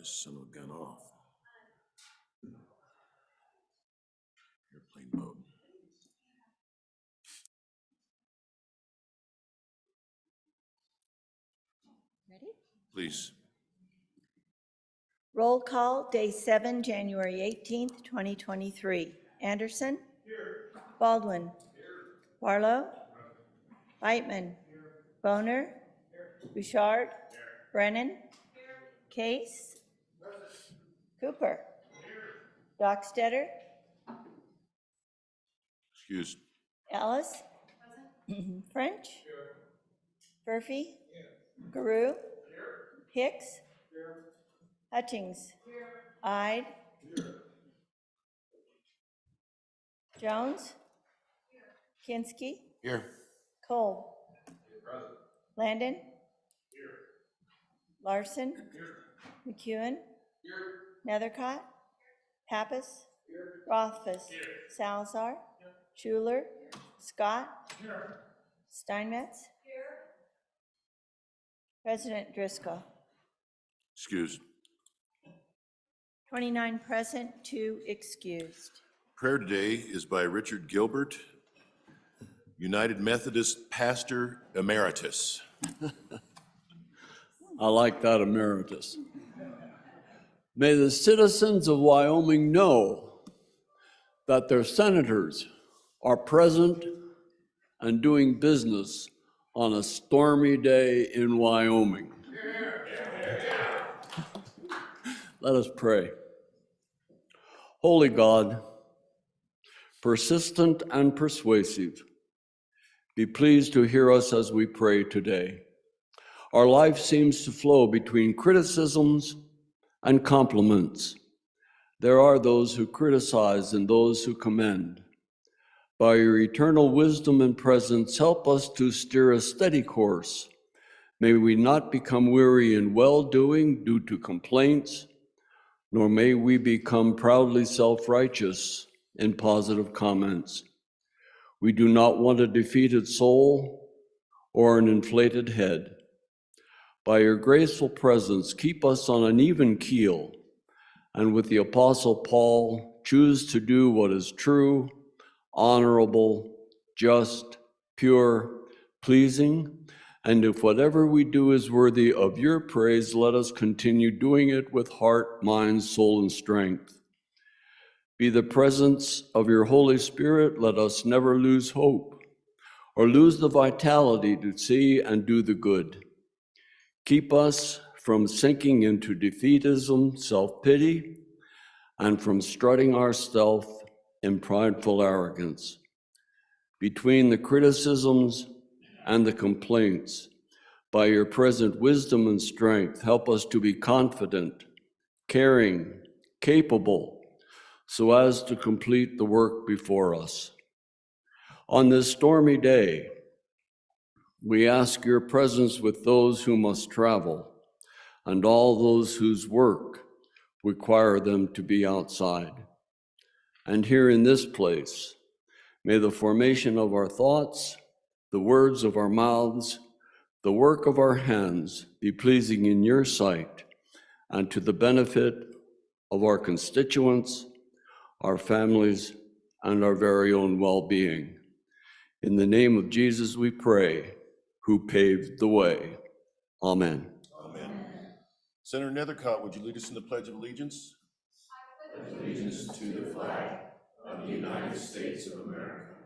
this son of a gun off. Airplane mode. Ready? Please. Roll call, day 7, January 18th, 2023. Anderson? Here. Baldwin? Here. Barlow? Reitman? Here. Boner? Here. Bouchard? Here. Brennan? Here. Case? Present. Cooper? Here. Dockstetter? Excused. Ellis? Present. French? Here. Murphy? Here. Garou? Here. Hicks? Here. Hutchings? Here. Ide? Here. Jones? Here. Kinski? Here. Cole? Here. Landon? Here. Larson? Here. McEwen? Here. Nethercott? Pappas? Here. Rothfuss? Here. Salazar? Here. Schuler? Here. Scott? Here. Steinmetz? Here. President Driscoll? Excused. 29 present, 2 excused. Prayer today is by Richard Gilbert, United Methodist Pastor Emeritus. I like that, emeritus. May the citizens of Wyoming know that their senators are present and doing business on a stormy day in Wyoming. Let us pray. Holy God, persistent and persuasive, be pleased to hear us as we pray today. Our life seems to flow between criticisms and compliments. There are those who criticize and those who commend. By your eternal wisdom and presence, help us to steer a steady course. May we not become weary in well-doing due to complaints, nor may we become proudly self-righteous in positive comments. We do not want a defeated soul or an inflated head. By your graceful presence, keep us on an even keel, and with the Apostle Paul, choose to do what is true, honorable, just, pure, pleasing, and if whatever we do is worthy of your praise, let us continue doing it with heart, mind, soul, and strength. Be the presence of your Holy Spirit, let us never lose hope or lose the vitality to see and do the good. Keep us from sinking into defeatism, self-pity, and from strutting ourselves in prideful arrogance. Between the criticisms and the complaints, by your present wisdom and strength, help us to be confident, caring, capable, so as to complete the work before us. On this stormy day, we ask your presence with those who must travel and all those whose work require them to be outside. And here in this place, may the formation of our thoughts, the words of our mouths, the work of our hands be pleasing in your sight and to the benefit of our constituents, our families, and our very own well-being. In the name of Jesus we pray, who paved the way. Amen. Amen. Senator Nethercott, would you lead us in the Pledge of Allegiance? I pledge allegiance to the flag of the United States of America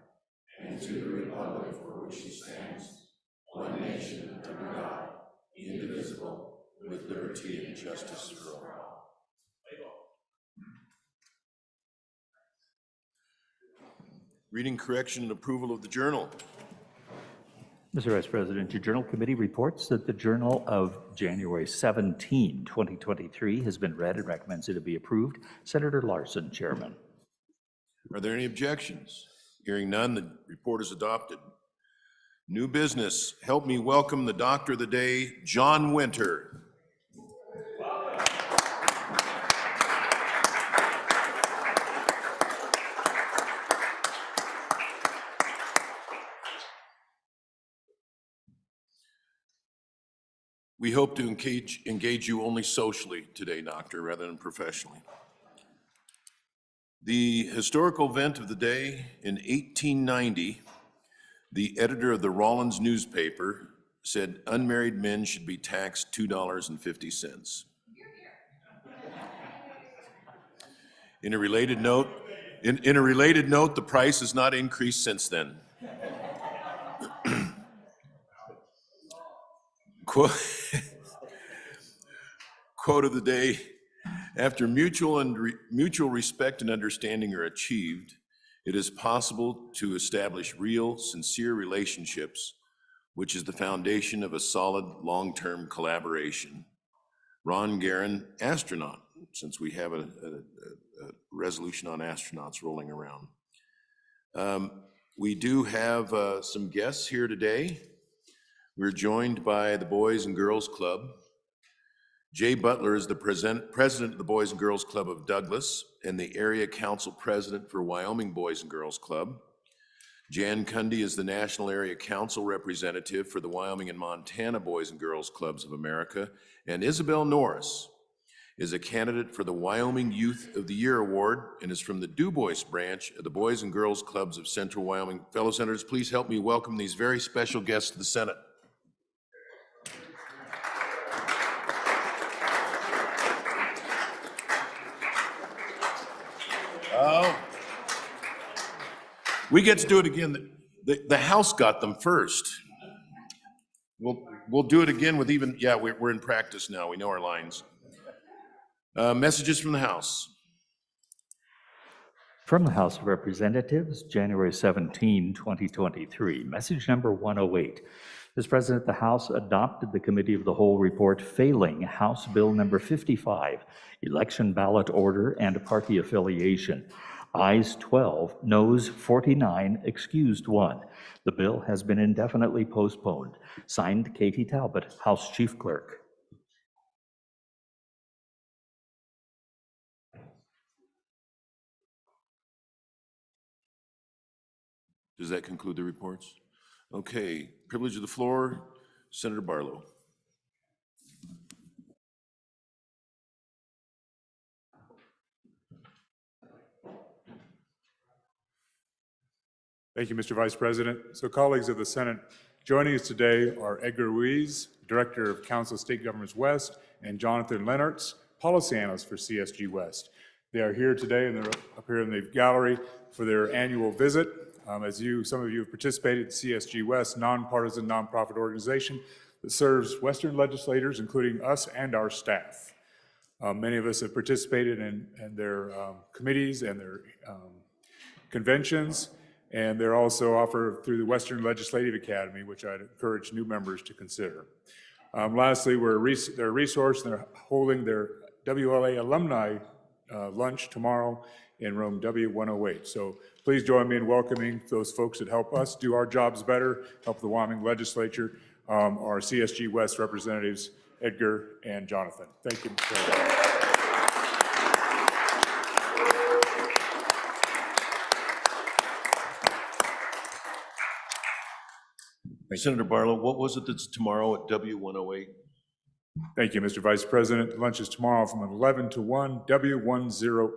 and to the republic for which it stands, one nation under God, indivisible, with liberty and justice for all. Reading, correction, and approval of the journal. Mr. Vice President, your Journal Committee reports that the Journal of January 17, 2023 has been read and recommends it to be approved. Senator Larson, Chairman. Are there any objections? Hearing none, the report is adopted. New business. Help me welcome the Doctor of the Day, John Winter. We hope to engage you only socially today, Doctor, rather than professionally. The historical event of the day: in 1890, the editor of the Rawlins newspaper said unmarried men should be taxed $2.50. In a related note, the price has not increased since then. Quote of the day: after mutual respect and understanding are achieved, it is possible to establish real, sincere relationships, which is the foundation of a solid, long-term collaboration. Ron Guerin, astronaut, since we have a resolution on astronauts rolling around. We do have some guests here today. We're joined by the Boys and Girls Club. Jay Butler is the president of the Boys and Girls Club of Douglas and the area council president for Wyoming Boys and Girls Club. Jan Cundy is the national area council representative for the Wyoming and Montana Boys and Girls Clubs of America. And Isabel Norris is a candidate for the Wyoming Youth of the Year Award and is from the Du Bois branch of the Boys and Girls Clubs of Central Wyoming. Fellow senators, please help me welcome these very special guests to the Senate. We get to do it again. The House got them first. We'll do it again with even, yeah, we're in practice now. We know our lines. Messages from the House. From the House of Representatives, January 17, 2023, message number 108. Mr. President, the House adopted the Committee of the Whole report failing House Bill number 55, election ballot order and party affiliation. Ayes 12, noes 49, excused 1. The bill has been indefinitely postponed. Signed, Katie Talbot, House Chief Clerk. Does that conclude the reports? Okay, privilege of the floor, Senator Barlow. Thank you, Mr. Vice President. So colleagues of the Senate, joining us today are Edgar Ruiz, Director of Council of State Governments West, and Jonathan Lenartz, Policy Analyst for CSG West. They are here today and they're up here in the gallery for their annual visit. Some of you have participated in CSG West, nonpartisan nonprofit organization that serves Western legislators, including us and our staff. Many of us have participated in their committees and their conventions, and they're also offered through the Western Legislative Academy, which I'd encourage new members to consider. Lastly, they're a resource, and they're holding their WLA alumni lunch tomorrow in room W108. So please join me in welcoming those folks that help us do our jobs better, help the Wyoming legislature, our CSG West representatives, Edgar and Jonathan. Thank you, Mr. President. Senator Barlow, what was it that's tomorrow at W108? Thank you, Mr. Vice President. Lunch is tomorrow from 11 to 1, W108.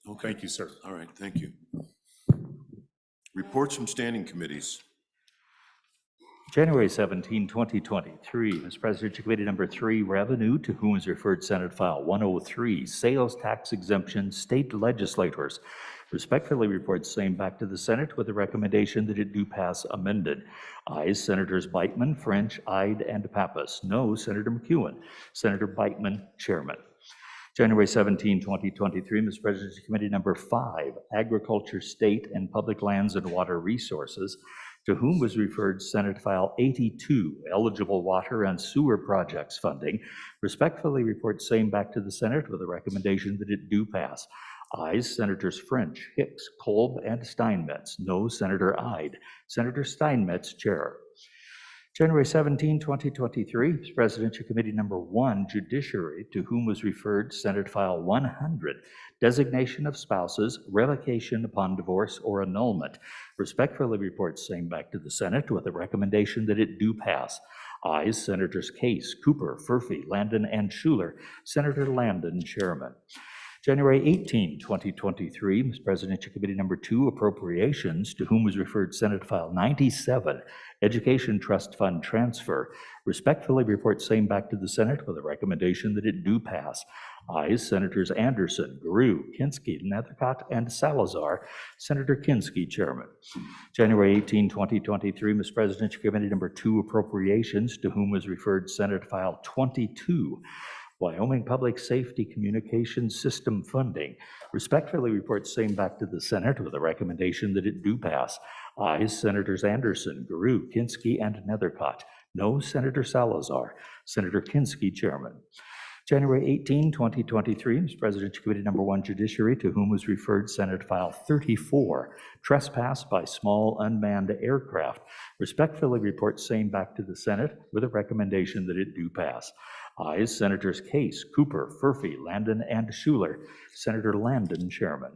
Okay. Thank you, sir. All right, thank you. Reports from standing committees. January 17, 2023, Mr. President, Committee number 3, Revenue, to whom is referred Senate File 103, Sales Tax Exemption, State Legislators. Respectfully report same back to the Senate with the recommendation that it do pass amended. Ayes, Senators Beitman, French, Ide, and Pappas. No, Senator McEwen. Senator Beitman, Chairman. January 17, 2023, Mr. President, Committee number 5, Agriculture, State, and Public Lands and Water Resources, to whom was referred Senate File 82, Eligible Water and Sewer Projects Funding. Respectfully report same back to the Senate with a recommendation that it do pass. Ayes, Senators French, Hicks, Kolb, and Steinmetz. No, Senator Ide. Senator Steinmetz, Chair. January 17, 2023, Presidential Committee number 1, Judiciary, to whom was referred Senate File 100, Designation of Spouses, Revocation upon Divorce or Annulment. Respectfully report same back to the Senate with a recommendation that it do pass. Ayes, Senators Case, Cooper, Furphy, Landon, and Schuler. Senator Landon, Chairman. January 18, 2023, Mr. Presidential Committee Number 2, Appropriations, to whom was referred Senate File 97, Education Trust Fund Transfer. Respectfully report same back to the Senate with a recommendation that it do pass. Ayes, Senators Anderson, Guru, Kinski, Nethercott, and Salazar. Senator Kinski, Chairman. January 18, 2023, Mr. Presidential Committee Number 2, Appropriations, to whom was referred Senate File 22, Wyoming Public Safety Communications System Funding. Respectfully report same back to the Senate with a recommendation that it do pass. Ayes, Senators Anderson, Guru, Kinski, and Nethercott. No, Senator Salazar. Senator Kinski, Chairman. January 18, 2023, Mr. Presidential Committee Number 1, Judiciary, to whom was referred Senate File 34, Trespass by Small Unmanned Aircraft. Respectfully report same back to the Senate with a recommendation that it do pass. Ayes, Senators Case, Cooper, Furphy, Landon, and Schuler. Senator Landon, Chairman.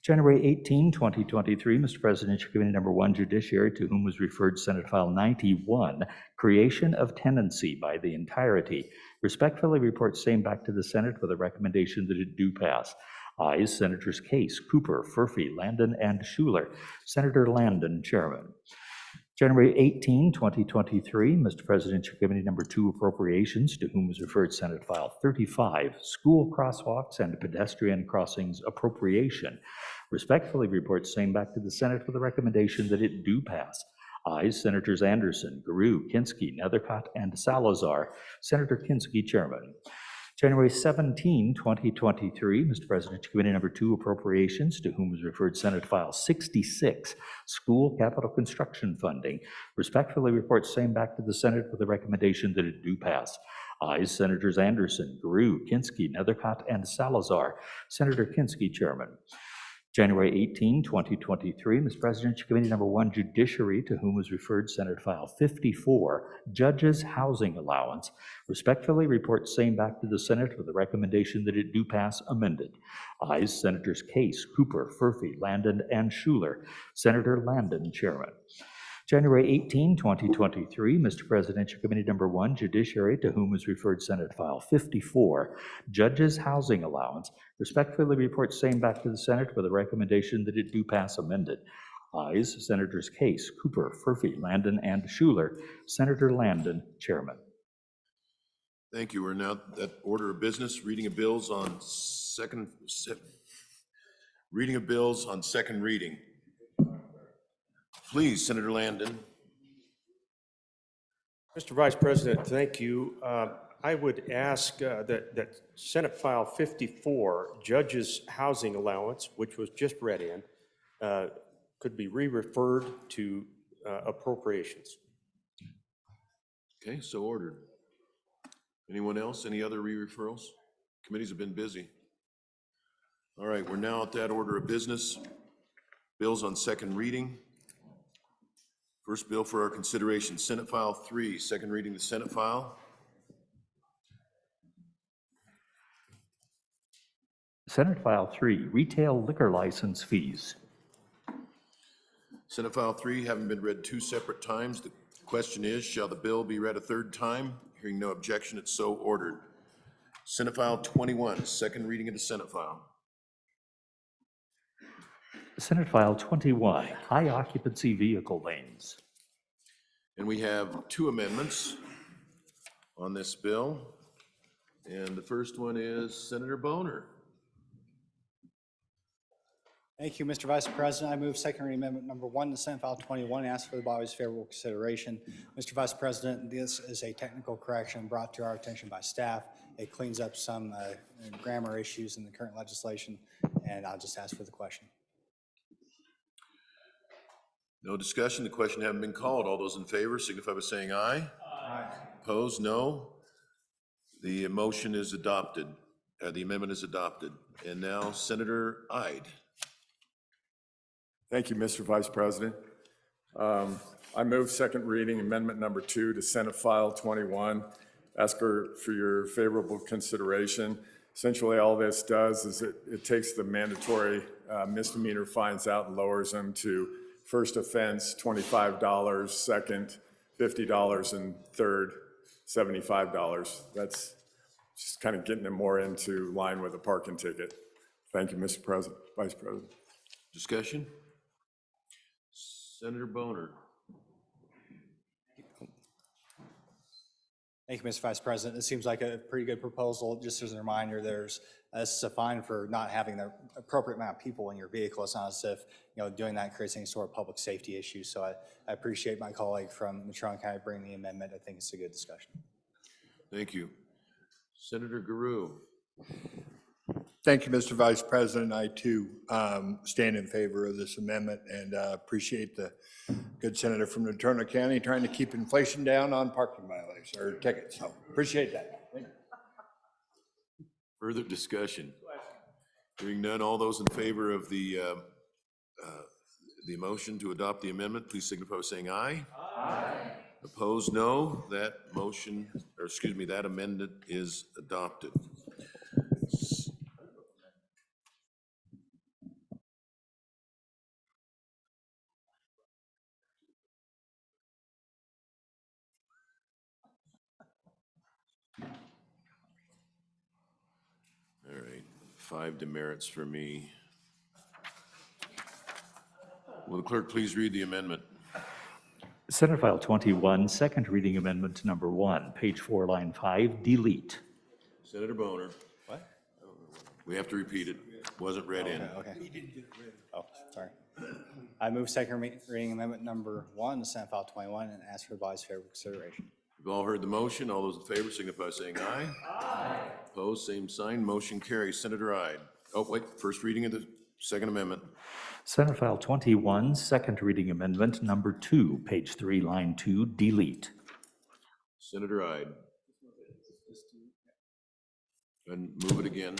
January 18, 2023, Mr. Presidential Committee Number 1, Judiciary, to whom was referred Senate File 91, Creation of Tenancy by the Entirety. Respectfully report same back to the Senate with a recommendation that it do pass. Ayes, Senators Case, Cooper, Furphy, Landon, and Schuler. Senator Landon, Chairman. January 18, 2023, Mr. Presidential Committee Number 2, Appropriations, to whom was referred Senate File 35, School Crosswalks and Pedestrian Crossings Appropriation. Respectfully report same back to the Senate with a recommendation that it do pass. Ayes, Senators Anderson, Guru, Kinski, Nethercott, and Salazar. Senator Kinski, Chairman. January 17, 2023, Mr. Presidential Committee Number 2, Appropriations, to whom was referred Senate File 66, School Capital Construction Funding. Respectfully report same back to the Senate with a recommendation that it do pass. Ayes, Senators Anderson, Guru, Kinski, Nethercott, and Salazar. Senator Kinski, Chairman. January 18, 2023, Mr. Presidential Committee Number 1, Judiciary, to whom was referred Senate File 54, Judges Housing Allowance. Respectfully report same back to the Senate with a recommendation that it do pass amended. Ayes, Senators Case, Cooper, Furphy, Landon, and Schuler. Senator Landon, Chairman. January 18, 2023, Mr. Presidential Committee Number 1, Judiciary, to whom was referred Senate File 54, Judges Housing Allowance. Respectfully report same back to the Senate with a recommendation that it do pass amended. Ayes, Senators Case, Cooper, Furphy, Landon, and Schuler. Senator Landon, Chairman. Thank you. We're now at order of business, reading of bills on second reading. Please, Senator Landon. Mr. Vice President, thank you. I would ask that Senate File 54, Judges Housing Allowance, which was just read in, could be re-referred to Appropriations. Okay, so ordered. Anyone else? Any other re-referrals? Committees have been busy. All right, we're now at that order of business. Bills on second reading. First bill for our consideration, Senate File 3, second reading the Senate file. Senate File 3, Retail Liquor License Fees. Senate File 3 having been read 2 separate times. The question is, shall the bill be read a third time? Hearing no objection, it's so ordered. Senate File 21, second reading of the Senate file. Senate File 21, High Occupancy Vehicle Lanes. And we have 2 amendments on this bill. And the first one is Senator Boner. Thank you, Mr. Vice President. I move second reading amendment number 1 to Senate File 21 and ask for the body's favorable consideration. Mr. Vice President, this is a technical correction brought to our attention by staff. It cleans up some grammar issues in the current legislation, and I'll just ask for the question. No discussion. The question having been called. All those in favor signify by saying aye. Aye. Opposed, no. The motion is adopted. The amendment is adopted. And now Senator Ide. Thank you, Mr. Vice President. I move second reading amendment number 2 to Senate File 21. Ask for your favorable consideration. Essentially, all this does is it takes the mandatory misdemeanor fines out and lowers them to first offense $25, second $50 and third $75. That's just kind of getting it more into line with a parking ticket. Thank you, Mr. President, Vice President. Discussion? Senator Boner. Thank you, Mr. Vice President. It seems like a pretty good proposal. Just as a reminder, this is a fine for not having the appropriate amount of people in your vehicle. It's not as if, doing that creates any sort of public safety issue. So I appreciate my colleague from Matron County bringing the amendment. I think it's a good discussion. Thank you. Senator Garou. Thank you, Mr. Vice President. I too stand in favor of this amendment and appreciate the good senator from Turner County trying to keep inflation down on parking violations or tickets. So appreciate that. Thank you. Further discussion? Hearing none, all those in favor of the motion to adopt the amendment, please signify by saying aye. Aye. Opposed, no. That motion, or excuse me, that amendment is adopted. All right, 5 demerits for me. Will the clerk please read the amendment? Senate File 21, second reading amendment number 1, page 4, line 5, delete. Senator Boner. What? We have to repeat it. Wasn't read in. Okay. Oh, sorry. I move second reading amendment number 1 to Senate File 21 and ask for the body's favorable consideration. You've all heard the motion. All those in favor signify by saying aye. Aye. Opposed, same sign. Motion carries. Senator Ide. Oh, wait, first reading of the second amendment. Senate File 21, second reading amendment number 2, page 3, line 2, delete. Senator Ide. And move it again.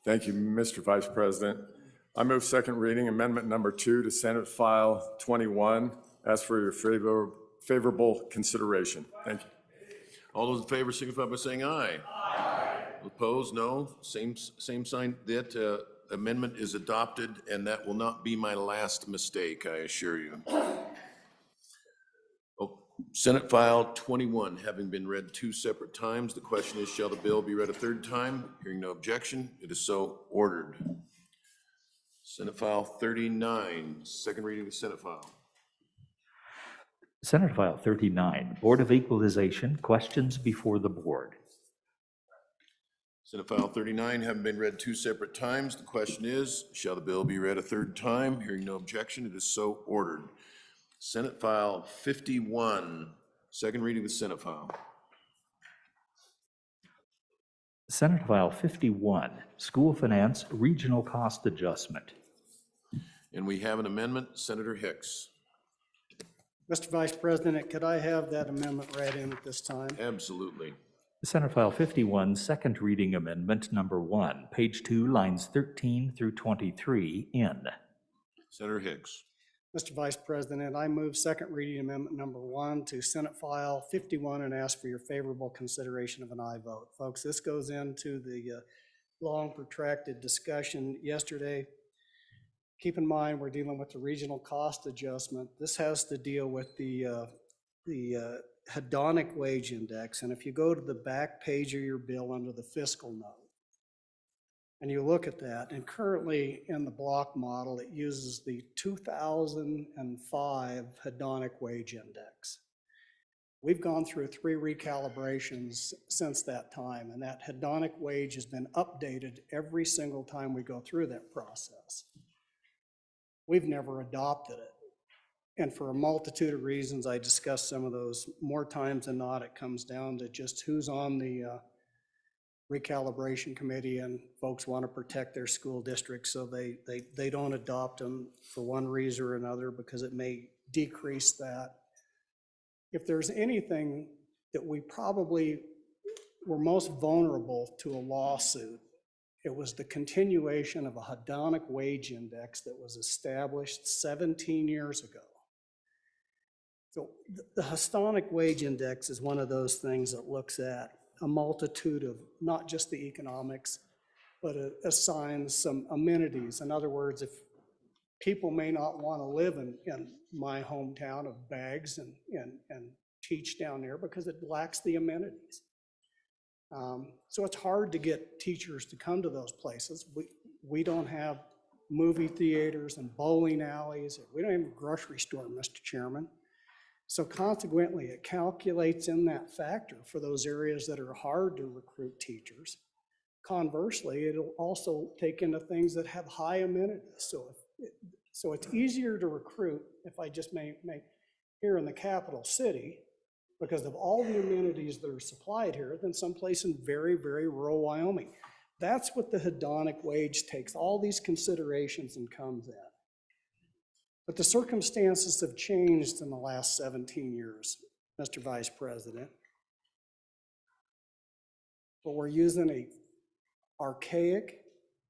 Thank you, Mr. Vice President. I move second reading amendment number 2 to Senate File 21. Ask for your favorable consideration. Thank you. All those in favor signify by saying aye. Aye. Opposed, no. Same sign. That amendment is adopted, and that will not be my last mistake, I assure you. Oh, Senate File 21, having been read 2 separate times, the question is, shall the bill be read a third time? Hearing no objection, it is so ordered. Senate File 39, second reading of the Senate File. Senate File 39, Board of Equalization, questions before the board. Senate File 39 having been read 2 separate times. The question is, shall the bill be read a third time? Hearing no objection, it is so ordered. Senate File 51, second reading of the Senate File. Senate File 51, School Finance Regional Cost Adjustment. And we have an amendment. Senator Hicks. Mr. Vice President, could I have that amendment read in at this time? Absolutely. Senate File 51, second reading amendment number 1, page 2, lines 13 through 23, in. Senator Hicks. Mr. Vice President, I move second reading amendment number 1 to Senate File 51 and ask for your favorable consideration of an aye vote. Folks, this goes into the long protracted discussion yesterday. Keep in mind, we're dealing with the regional cost adjustment. This has to deal with the hedonic wage index. And if you go to the back page of your bill under the fiscal note, and you look at that, and currently in the block model, it uses the 2005 hedonic wage index. We've gone through 3 recalibrations since that time, and that hedonic wage has been updated every single time we go through that process. We've never adopted it. And for a multitude of reasons, I discussed some of those more times than not. It comes down to just who's on the recalibration committee, and folks want to protect their school districts, so they don't adopt them for one reason or another because it may decrease that. If there's anything that we probably were most vulnerable to a lawsuit, it was the continuation of a hedonic wage index that was established 17 years ago. So the hedonic wage index is one of those things that looks at a multitude of not just the economics, but it assigns some amenities. In other words, people may not want to live in my hometown of Baggs and teach down there because it lacks the amenities. So it's hard to get teachers to come to those places. We don't have movie theaters and bowling alleys. We don't have a grocery store, Mr. Chairman. So consequently, it calculates in that factor for those areas that are hard to recruit teachers. Conversely, it'll also take into things that have high amenities. So it's easier to recruit, if I just may here in the capital city, because of all the amenities that are supplied here, than someplace in very, very rural Wyoming. That's what the hedonic wage takes, all these considerations, and comes in. But the circumstances have changed in the last 17 years, Mr. Vice President. But we're using a archaic,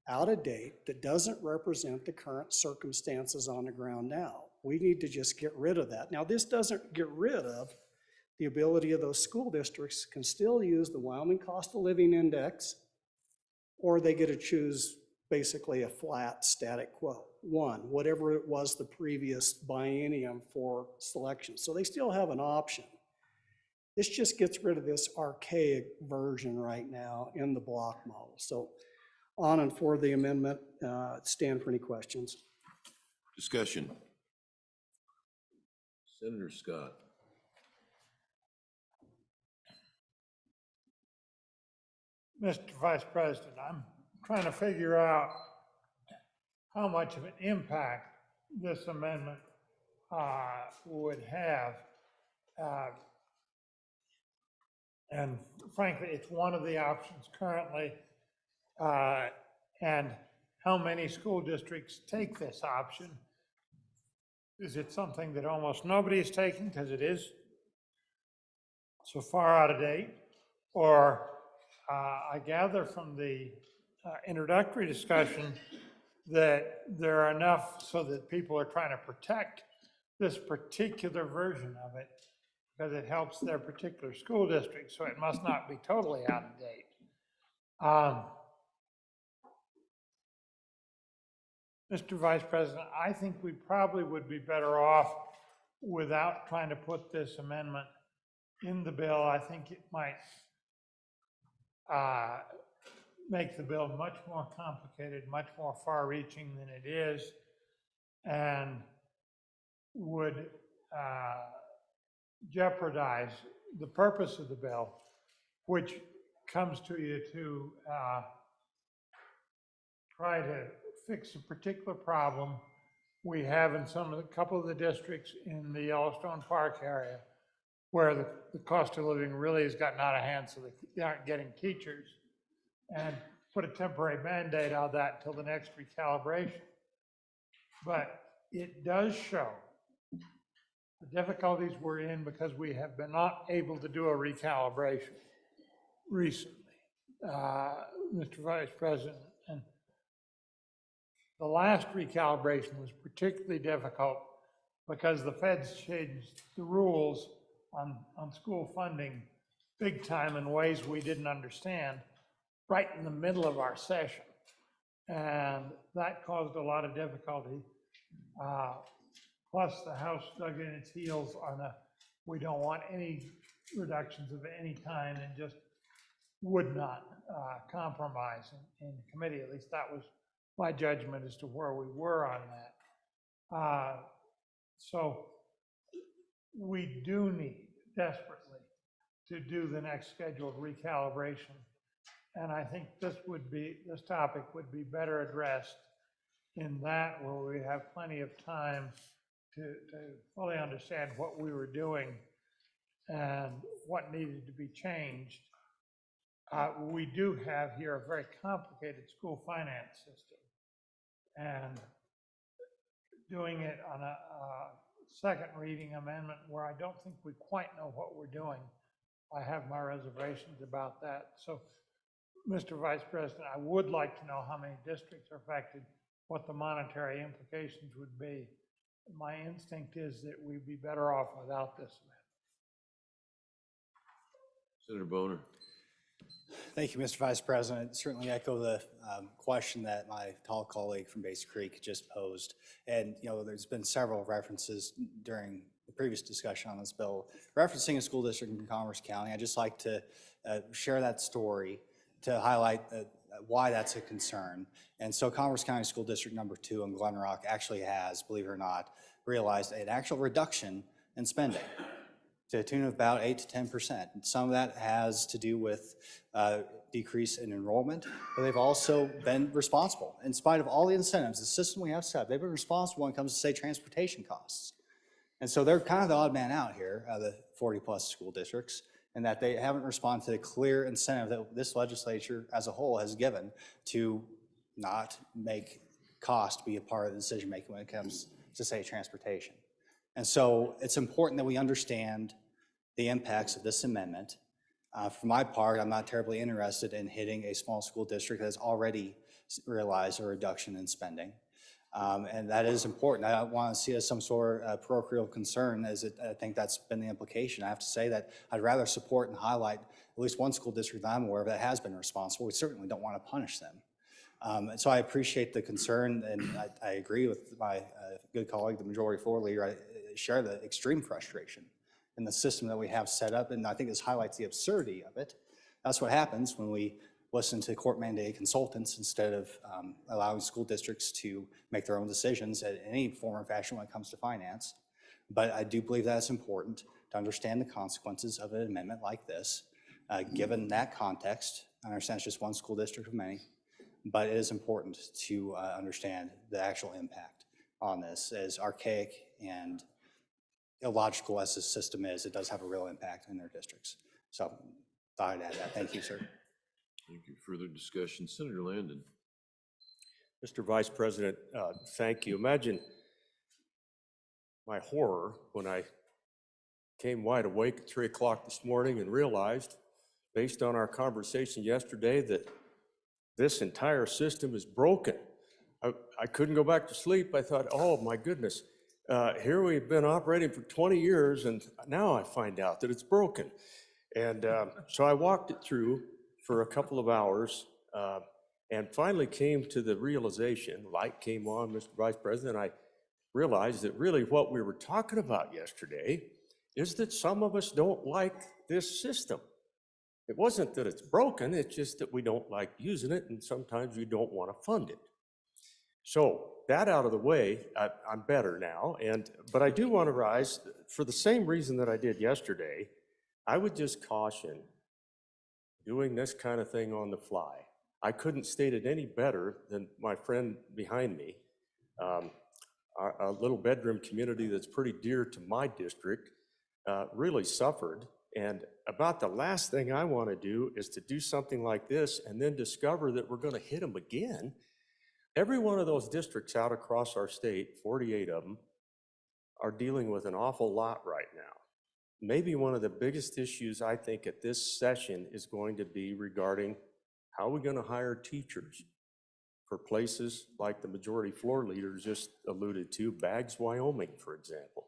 out of date, that doesn't represent the current circumstances on the ground now. We need to just get rid of that. Now, this doesn't get rid of the ability of those school districts can still use the Wyoming Cost of Living Index, or they get to choose basically a flat static quote, whatever it was the previous biennium for selection. So they still have an option. This just gets rid of this archaic version right now in the block model. So on and for the amendment, stand for any questions. Discussion. Senator Scott. Mr. Vice President, I'm trying to figure out how much of an impact this amendment would have. And frankly, it's one of the options currently. And how many school districts take this option? Is it something that almost nobody is taking because it is so far out of date? Or I gather from the introductory discussion that there are enough so that people are trying to protect this particular version of it because it helps their particular school district, so it must not be totally out of date. Mr. Vice President, I think we probably would be better off without trying to put this amendment in the bill. I think it might make the bill much more complicated, much more far-reaching than it is, and would jeopardize the purpose of the bill, which comes to you to try to fix a particular problem we have in a couple of the districts in the Yellowstone Park area where the cost of living really has gotten out of hand, so they aren't getting teachers, and put a temporary Band-Aid on that until the next recalibration. But it does show the difficulties we're in because we have been not able to do a recalibration recently, Mr. Vice President. And the last recalibration was particularly difficult because the feds changed the rules on school funding big time in ways we didn't understand right in the middle of our session. And that caused a lot of difficulty. Plus the House dug in its heels on we don't want any reductions of any kind, and just would not compromise in committee. At least that was my judgment as to where we were on that. So we do need desperately to do the next scheduled recalibration. And I think this topic would be better addressed in that, where we have plenty of time to fully understand what we were doing and what needed to be changed. We do have here a very complicated school finance system, and doing it on a second reading amendment where I don't think we quite know what we're doing, I have my reservations about that. So, Mr. Vice President, I would like to know how many districts are affected, what the monetary implications would be. My instinct is that we'd be better off without this amendment. Senator Boner. Thank you, Mr. Vice President. Certainly echo the question that my tall colleague from Basic Creek just posed. And, there's been several references during the previous discussion on this bill referencing a school district in Commerce County. I'd just like to share that story to highlight why that's a concern. And so Commerce County School District number 2 in Glen Rock actually has, believe it or not, realized an actual reduction in spending to the tune of about 8 to 10%. And some of that has to do with decrease in enrollment, but they've also been responsible. In spite of all the incentives, the system we have set up, they've been responsible when it comes to, say, transportation costs. And so they're kind of the odd man out here, the 40-plus school districts, and that they haven't responded to the clear incentive that this legislature as a whole has given to not make cost be a part of the decision-making when it comes to, say, transportation. And so it's important that we understand the impacts of this amendment. For my part, I'm not terribly interested in hitting a small school district that has already realized a reduction in spending. And that is important. I don't want to see it as some sort of parochial concern, as I think that's been the implication. I have to say that I'd rather support and highlight at least one school district that I'm aware of that has been responsible. We certainly don't want to punish them. And so I appreciate the concern, and I agree with my good colleague, the majority floor leader. I share the extreme frustration in the system that we have set up, and I think this highlights the absurdity of it. That's what happens when we listen to court-mandated consultants instead of allowing school districts to make their own decisions in any form or fashion when it comes to finance. But I do believe that it's important to understand the consequences of an amendment like this, given that context. I understand it's just one school district of many, but it is important to understand the actual impact on this. As archaic and illogical as this system is, it does have a real impact in their districts. So thought I'd add that. Thank you, sir. Thank you. Further discussion, Senator Landon. Mr. Vice President, thank you. Imagine my horror when I came wide awake at 3 o'clock this morning and realized, based on our conversation yesterday, that this entire system is broken. I couldn't go back to sleep. I thought, oh my goodness, here we've been operating for 20 years and now I find out that it's broken. And so I walked it through for a couple of hours and finally came to the realization, light came on, Mr. Vice President, I realized that really what we were talking about yesterday is that some of us don't like this system. It wasn't that it's broken, it's just that we don't like using it and sometimes we don't want to fund it. So that out of the way, I'm better now, but I do want to rise for the same reason that I did yesterday. I would just caution doing this kind of thing on the fly. I couldn't state it any better than my friend behind me. A little bedroom community that's pretty dear to my district really suffered. And about the last thing I want to do is to do something like this and then discover that we're going to hit them again. Every one of those districts out across our state, 48 of them, are dealing with an awful lot right now. Maybe one of the biggest issues I think at this session is going to be regarding how we're going to hire teachers for places like the majority floor leader just alluded to, Baggs, Wyoming, for example.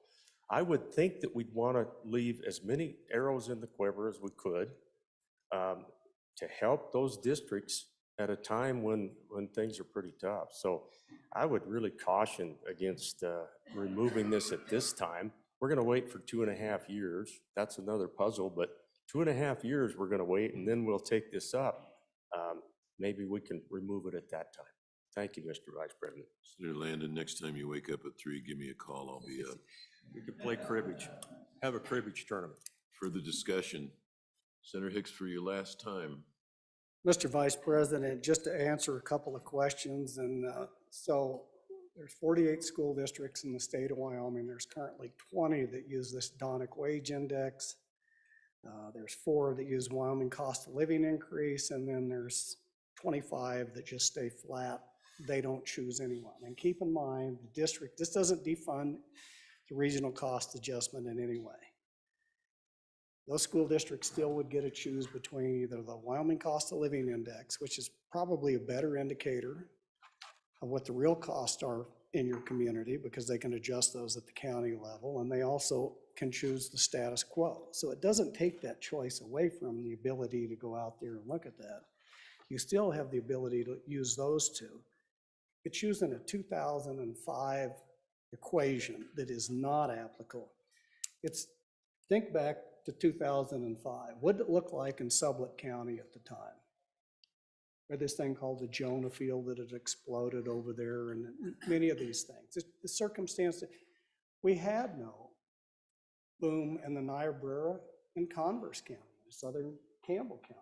I would think that we'd want to leave as many arrows in the quiver as we could to help those districts at a time when things are pretty tough. So I would really caution against removing this at this time. We're going to wait for 2.5 years. That's another puzzle, but 2.5 years we're going to wait, and then we'll take this up. Maybe we can remove it at that time. Thank you, Mr. Vice President. Senator Landon, next time you wake up at 3, give me a call. I'll be up. We could play cribbage, have a cribbage tournament. Further discussion. Senator Hicks, for your last time. Mr. Vice President, just to answer a couple of questions, and so there's 48 school districts in the state of Wyoming. There's currently 20 that use this Donic wage index. There's 4 that use Wyoming cost of living increase, and then there's 25 that just stay flat. They don't choose anyone. And keep in mind, the district, this doesn't defund the regional cost adjustment in any way. Those school districts still would get to choose between either the Wyoming cost of living index, which is probably a better indicator of what the real costs are in your community because they can adjust those at the county level, and they also can choose the status quo. So it doesn't take that choice away from the ability to go out there and look at that. You still have the ability to use those two. It's using a 2005 equation that is not applicable. Think back to 2005. What did it look like in Sublette County at the time? Or this thing called the Jonah Field that had exploded over there, and many of these things. The circumstance, we had no boom in the Niobrara and Converse County, southern Campbell County.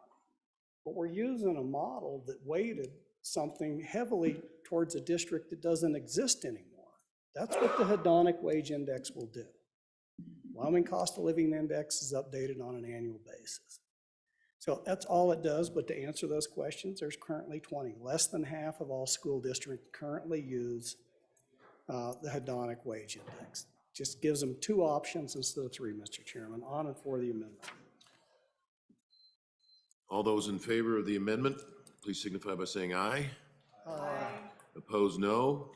But we're using a model that weighted something heavily towards a district that doesn't exist anymore. That's what the hedonic wage index will do. Wyoming Cost of Living Index is updated on an annual basis. So that's all it does, but to answer those questions, there's currently 20. Less than half of all school districts currently use the hedonic wage index. Just gives them 2 options instead of 3, Mr. Chairman. On and for the amendment. All those in favor of the amendment, please signify by saying aye. Aye. Opposed, no.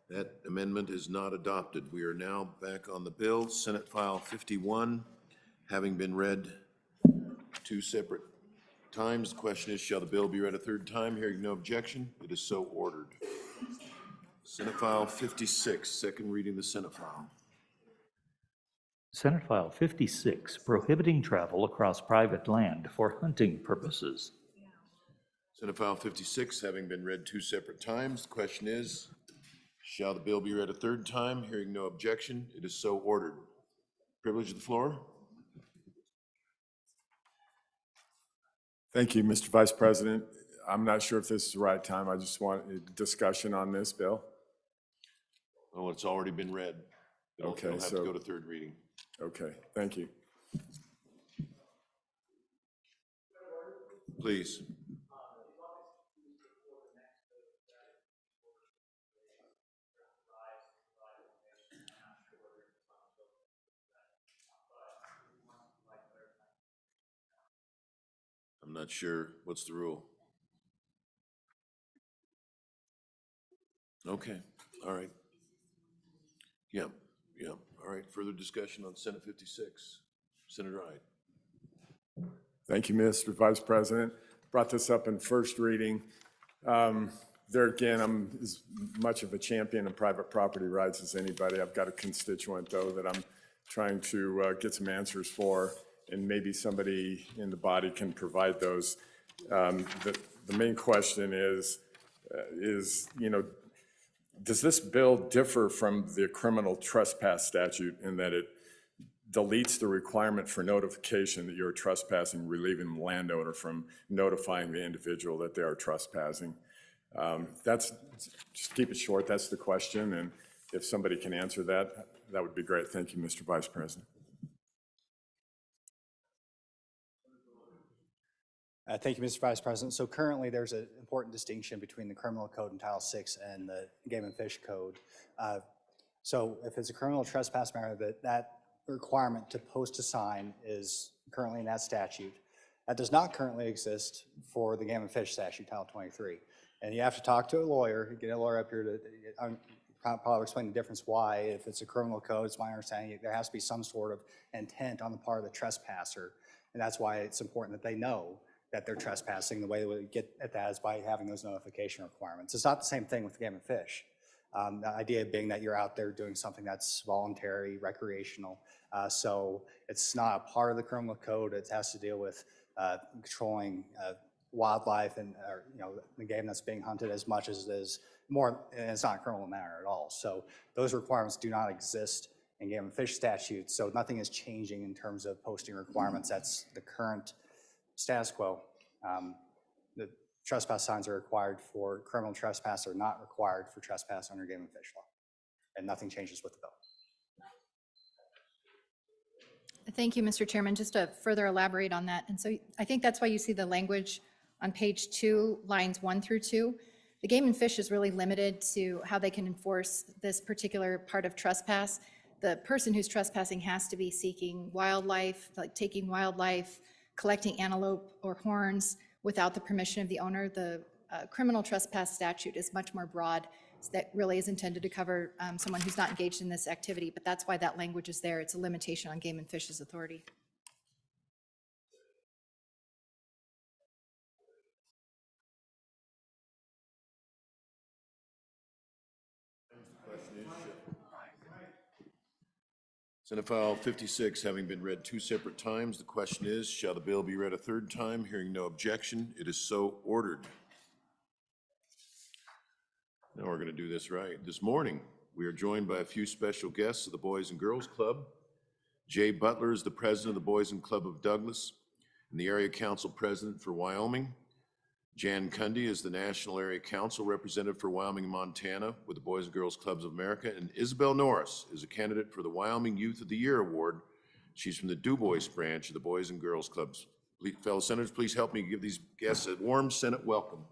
That amendment is not adopted. We are now back on the bill, Senate File 51, having been read 2 separate times. The question is, shall the bill be read a 3rd time? Hearing no objection, it is so ordered. Senate File 56, second reading of the Senate File. Senate File 56, prohibiting travel across private land for hunting purposes. Senate File 56, having been read 2 separate times. The question is, shall the bill be read a 3rd time? Hearing no objection, it is so ordered. Privilege of the floor. Thank you, Mr. Vice President. I'm not sure if this is the right time. I just want a discussion on this bill. Oh, it's already been read. Okay, It'll have to so- go to 3rd reading. Okay, thank you. Please. I'm not sure. What's the rule? Okay, all right. Yeah, yeah, all right. Further discussion on Senate 56. Senator Hyde. Thank you, Mr. Vice President. Brought this up in 1st reading. There again, I'm as much of a champion of private property rights as anybody. I've got a constituent, though, that I'm trying to get some answers for, and maybe somebody in the body can provide those. The main question is, does this bill differ from the criminal trespass statute in that it deletes the requirement for notification that you're trespassing, relieving the landowner from notifying the individual that they are trespassing? Just keep it short, that's the question, and if somebody can answer that, that would be great. Thank you, Mr. Vice President. Thank you, Mr. Vice President. So currently, there's an important distinction between the criminal code in Title VI and the Game and Fish Code. So if it's a criminal trespass matter, that requirement to post a sign is currently in that statute. That does not currently exist for the Game and Fish statute, Title 23. And you have to talk to a lawyer, get a lawyer up here to probably explain the difference why. If it's a criminal code, it's my understanding there has to be some sort of intent on the part of the trespasser. And that's why it's important that they know that they're trespassing. The way they would get at that is by having those notification requirements. It's not the same thing with Game and Fish. The idea being that you're out there doing something that's voluntary, recreational. So it's not a part of the criminal code. It has to deal with controlling wildlife and the game that's being hunted as much as it is more, and it's not a criminal matter at all. So those requirements do not exist in Game and Fish statutes. So nothing is changing in terms of posting requirements. That's the current status quo. The trespass signs are required for criminal trespass, are not required for trespass under Game and Fish law. And nothing changes with the bill. Thank you, Mr. Chairman. Just to further elaborate on that. And so I think that's why you see the language on page 2, lines 1 through 2. The Game and Fish is really limited to how they can enforce this particular part of trespass. The person who's trespassing has to be seeking wildlife, like taking wildlife, collecting antelope or horns without the permission of the owner. The criminal trespass statute is much more broad. that really is intended to cover someone who's not engaged in this activity, but that's why that language is there. It's a limitation on Game and Fish's authority. Senate File 56 having been read 2 separate times, the question is, shall the bill be read a 3rd time? Hearing no objection, it is so ordered. Now we're going to do this right. This morning, we are joined by a few special guests of the Boys and Girls Club. Jay Butler is the president of the Boys and Club of Douglas and the Area Council President for Wyoming. Jan Cundy is the National Area Council Representative for Wyoming and Montana with the Boys and Girls Clubs of America. And Isabel Norris is a candidate for the Wyoming Youth of the Year Award. She's from the Du Bois branch of the Boys and Girls Clubs. Please, fellow senators, please help me give these guests a warm Senate welcome.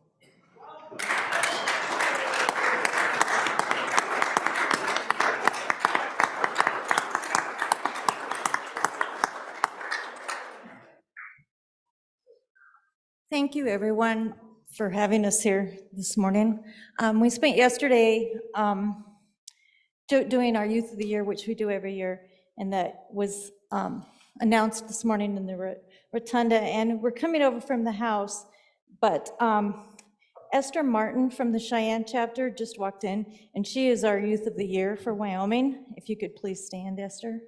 Thank you, everyone, for having us here this morning. We spent yesterday doing our Youth of the Year, which we do every year, and that was announced this morning in the rotunda, and we're coming over from the House, but Esther Martin from the Cheyenne chapter just walked in, and she is our Youth of the Year for Wyoming. If you could please stand, Esther.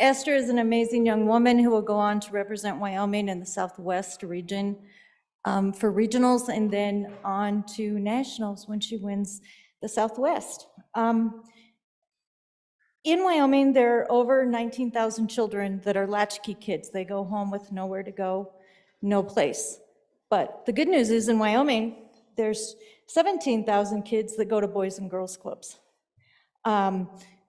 Esther is an amazing young woman who will go on to represent Wyoming in the Southwest region for regionals and then on to nationals when she wins the Southwest. In Wyoming, there are over 19,000 children that are latchkey kids. They go home with nowhere to go, no place. But the good news is in Wyoming, there's 17,000 kids that go to Boys and Girls Clubs.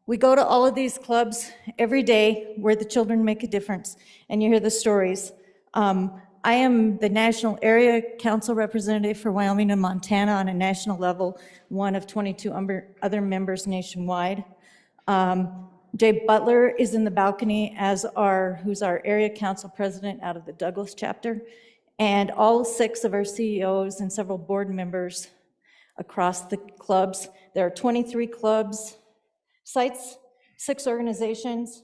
We go to all of these clubs every day where the children make a difference, and you hear the stories. I am the National Area Council Representative for Wyoming and Montana on a national level, one of 22 other members nationwide. Jay Butler is in the balcony as who's our Area Council President out of the Douglas chapter, and all 6 of our CEOs and several board members across the clubs. There are 23 clubs, sites, 6 organizations.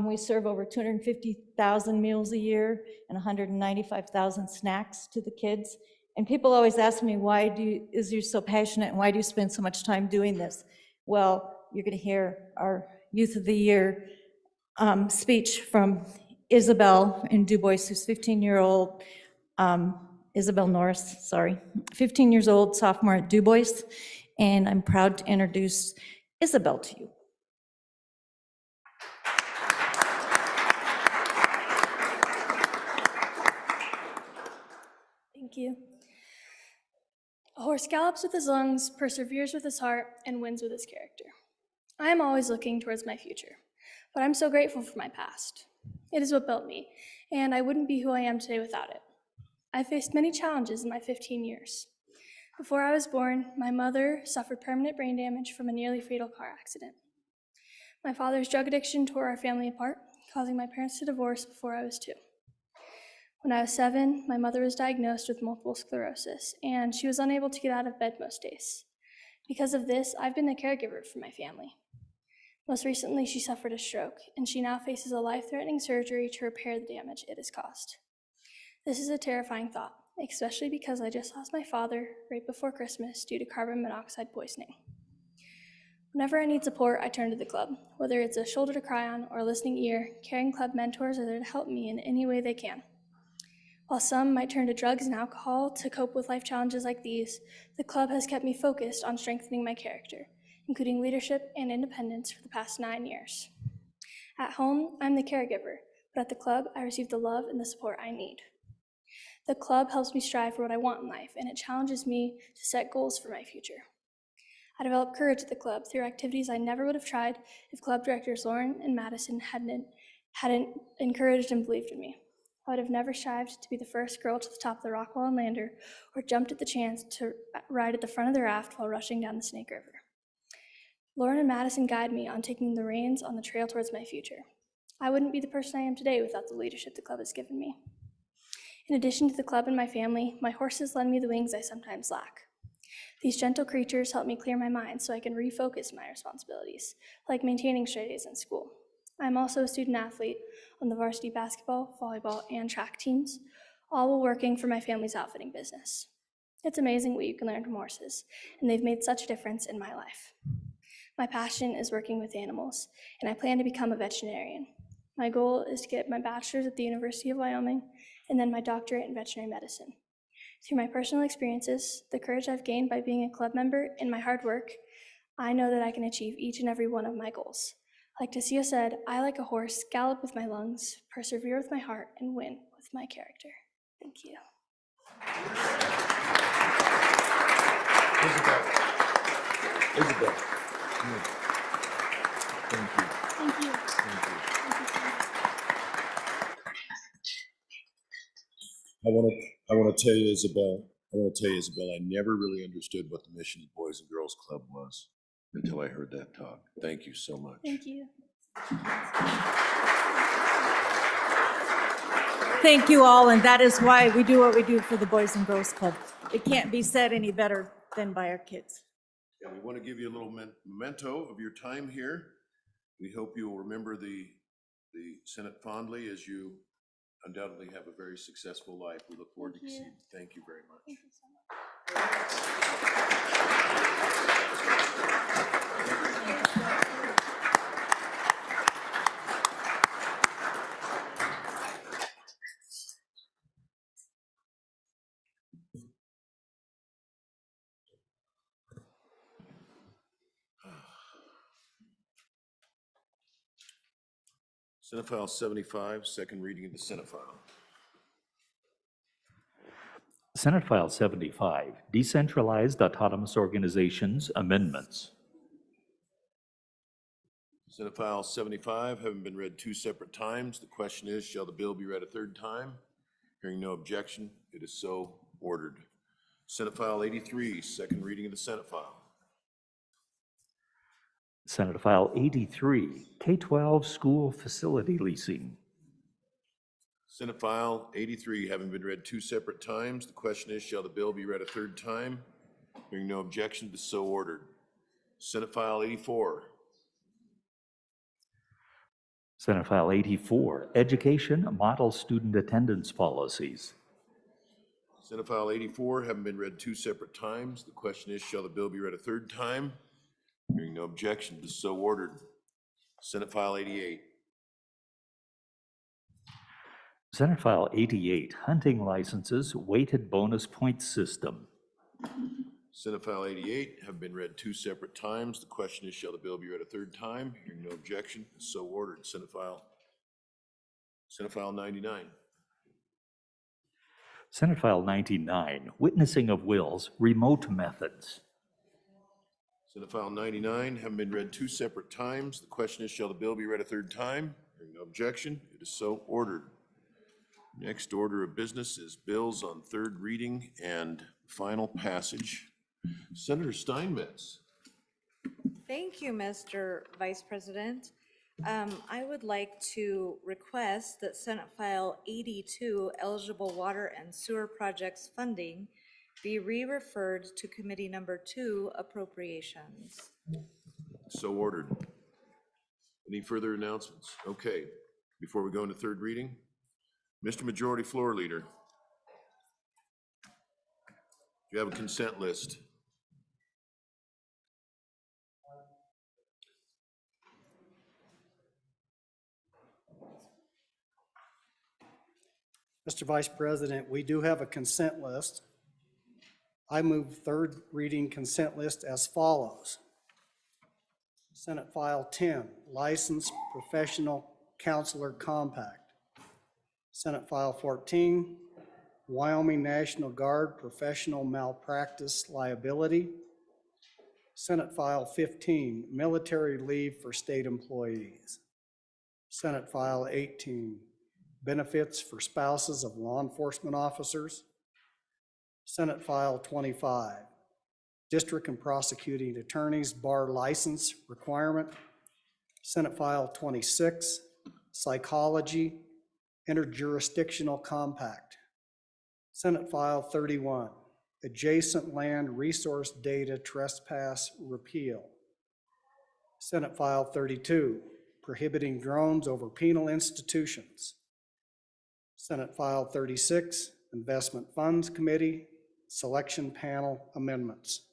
We serve over 250,000 meals a year and 195,000 snacks to the kids. And people always ask me, is you so passionate and why do you spend so much time doing this? Well, you're going to hear our Youth of the Year speech from Isabel in Du Bois, who's 15-year-old, Isabel Norris, sorry, 15 years old, sophomore at Du Bois. And I'm proud to introduce Isabel to you. Thank you. A horse gallops with his lungs, perseveres with his heart, and wins with his character. I am always looking towards my future, but I'm so grateful for my past. It is what built me, and I wouldn't be who I am today without it. I faced many challenges in my 15 years. Before I was born, my mother suffered permanent brain damage from a nearly fatal car accident. My father's drug addiction tore our family apart, causing my parents to divorce before I was 2. When I was 7, my mother was diagnosed with multiple sclerosis, and she was unable to get out of bed most days. Because of this, I've been the caregiver for my family. Most recently, she suffered a stroke, and she now faces a life-threatening surgery to repair the damage it has caused. This is a terrifying thought, especially because I just lost my father right before Christmas due to carbon monoxide poisoning. Whenever I need support, I turn to the club. Whether it's a shoulder to cry on or a listening ear, caring club mentors are there to help me in any way they can. While some might turn to drugs and alcohol to cope with life challenges like these, the club has kept me focused on strengthening my character, including leadership and independence for the past 9 years. At home, I'm the caregiver, but at the club, I receive the love and the support I need. The club helps me strive for what I want in life, and it challenges me to set goals for my future. I developed courage at the club through activities I never would have tried if club directors Lauren and Madison hadn't encouraged and believed in me. I would have never strived to be the first girl to the top of the Rockwall and Lander or jumped at the chance to ride at the front of the raft while rushing down the Snake River. Lauren and Madison guide me on taking the reins on the trail towards my future. I wouldn't be the person I am today without the leadership the club has given me. In addition to the club and my family, my horses lend me the wings I sometimes lack. These gentle creatures help me clear my mind so I can refocus my responsibilities, like maintaining straight A's in school. I'm also a student athlete on the varsity basketball, volleyball, and track teams, all while working for my family's outfitting business. It's amazing what you can learn from horses, and they've made such a difference in my life. My passion is working with animals, and I plan to become a veterinarian. My goal is to get my bachelor's at the University of Wyoming and then my doctorate in veterinary medicine. Through my personal experiences, the courage I've gained by being a club member, and my hard work, I know that I can achieve each and every one of my goals. Like Tasia said, I, like a horse, gallop with my lungs, persevere with my heart, and win with my character. Thank you. Isabel. Thank you. Thank you. Thank you. Thank you so much. I want to tell you, Isabel, I never really understood what the mission of the Boys and Girls Club was until I heard that talk. Thank you so much. Thank you. Thank you all, and that is why we do what we do for the Boys and Girls Club. It can't be said any better than by our kids. Yeah, we want to give you a little memento of your time here. We hope you will remember the Senate fondly, as you undoubtedly have a very successful life. We look forward to seeing you. Thank you very much. Thank you so much. Senate File 75, second reading of the Senate File. Senate File 75, Decentralized Autonomous Organizations Amendments. Senate File 75, having been read two separate times, the question is, shall the bill be read a third time? Hearing no objection, it is so ordered. Senate File 83, second reading of the Senate File. Senate File 83, K-12 School Facility Leasing. Senate File 83, having been read two separate times, the question is, shall the bill be read a third time? Hearing no objection, it is so ordered. Senate File 84. Senate File 84, Education Model Student Attendance Policies. Senate File 84, having been read two separate times, the question is, shall the bill be read a third time? Hearing no objection, it is so ordered. Senate File 88. Senate File 88, Hunting Licenses Weighted Bonus Point System. Senate File 88 have been read two separate times. The question is, shall the bill be read a third time? Hearing no objection, it is so ordered. Senate File 99. Senate File 99, Witnessing of Wills Remote Methods. Senate File 99 have been read two separate times. The question is, shall the bill be read a third time? Hearing no objection, it is so ordered. Next order of business is bills on third reading and final passage. Senator Steinmetz. Thank you, Mr. Vice President. I would like to request that Senate File 82, eligible water and sewer projects funding, be re-referred to Committee Number 2, Appropriations. So ordered. Any further announcements? Okay, before we go into third reading, Mr. Majority Floor Leader, do you have a consent list? Mr. Vice President, we do have a consent list. I move third reading consent list as follows. Senate File 10, Licensed Professional Counselor Compact. Senate File 14, Wyoming National Guard Professional Malpractice Liability. Senate File 15, Military Leave for State Employees. Senate File 18, Benefits for Spouses of Law Enforcement Officers. Senate File 25, District and Prosecuting Attorneys Bar License Requirement. Senate File 26, Psychology, Interjurisdictional Compact. Senate File 31, Adjacent Land Resource Data Trespass Repeal. Senate File 32, Prohibiting Drones Over Penal Institutions. Senate File 36, Investment Funds Committee, Selection Panel Amendments.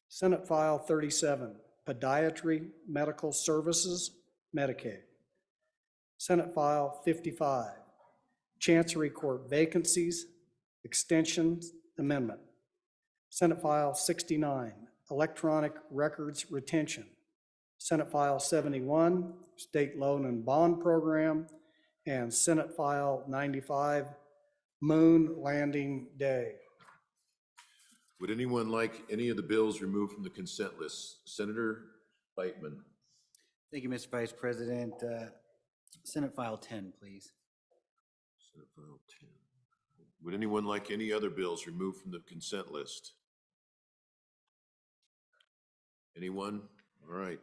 Senate File 37, Podiatry Medical Services, Medicaid. Senate File 55, Chancery Court Vacancies, Extensions Amendment. Senate File 69, Electronic Records Retention. Senate File 71, State Loan and Bond Program, and Senate File 95, Moon Landing Day. Would anyone like any of the bills removed from the consent list? Senator Bateman. Thank you, Mr. Vice President. Senate File 10, please. Senate File 10. Would anyone like any other bills removed from the consent list? Anyone? All right.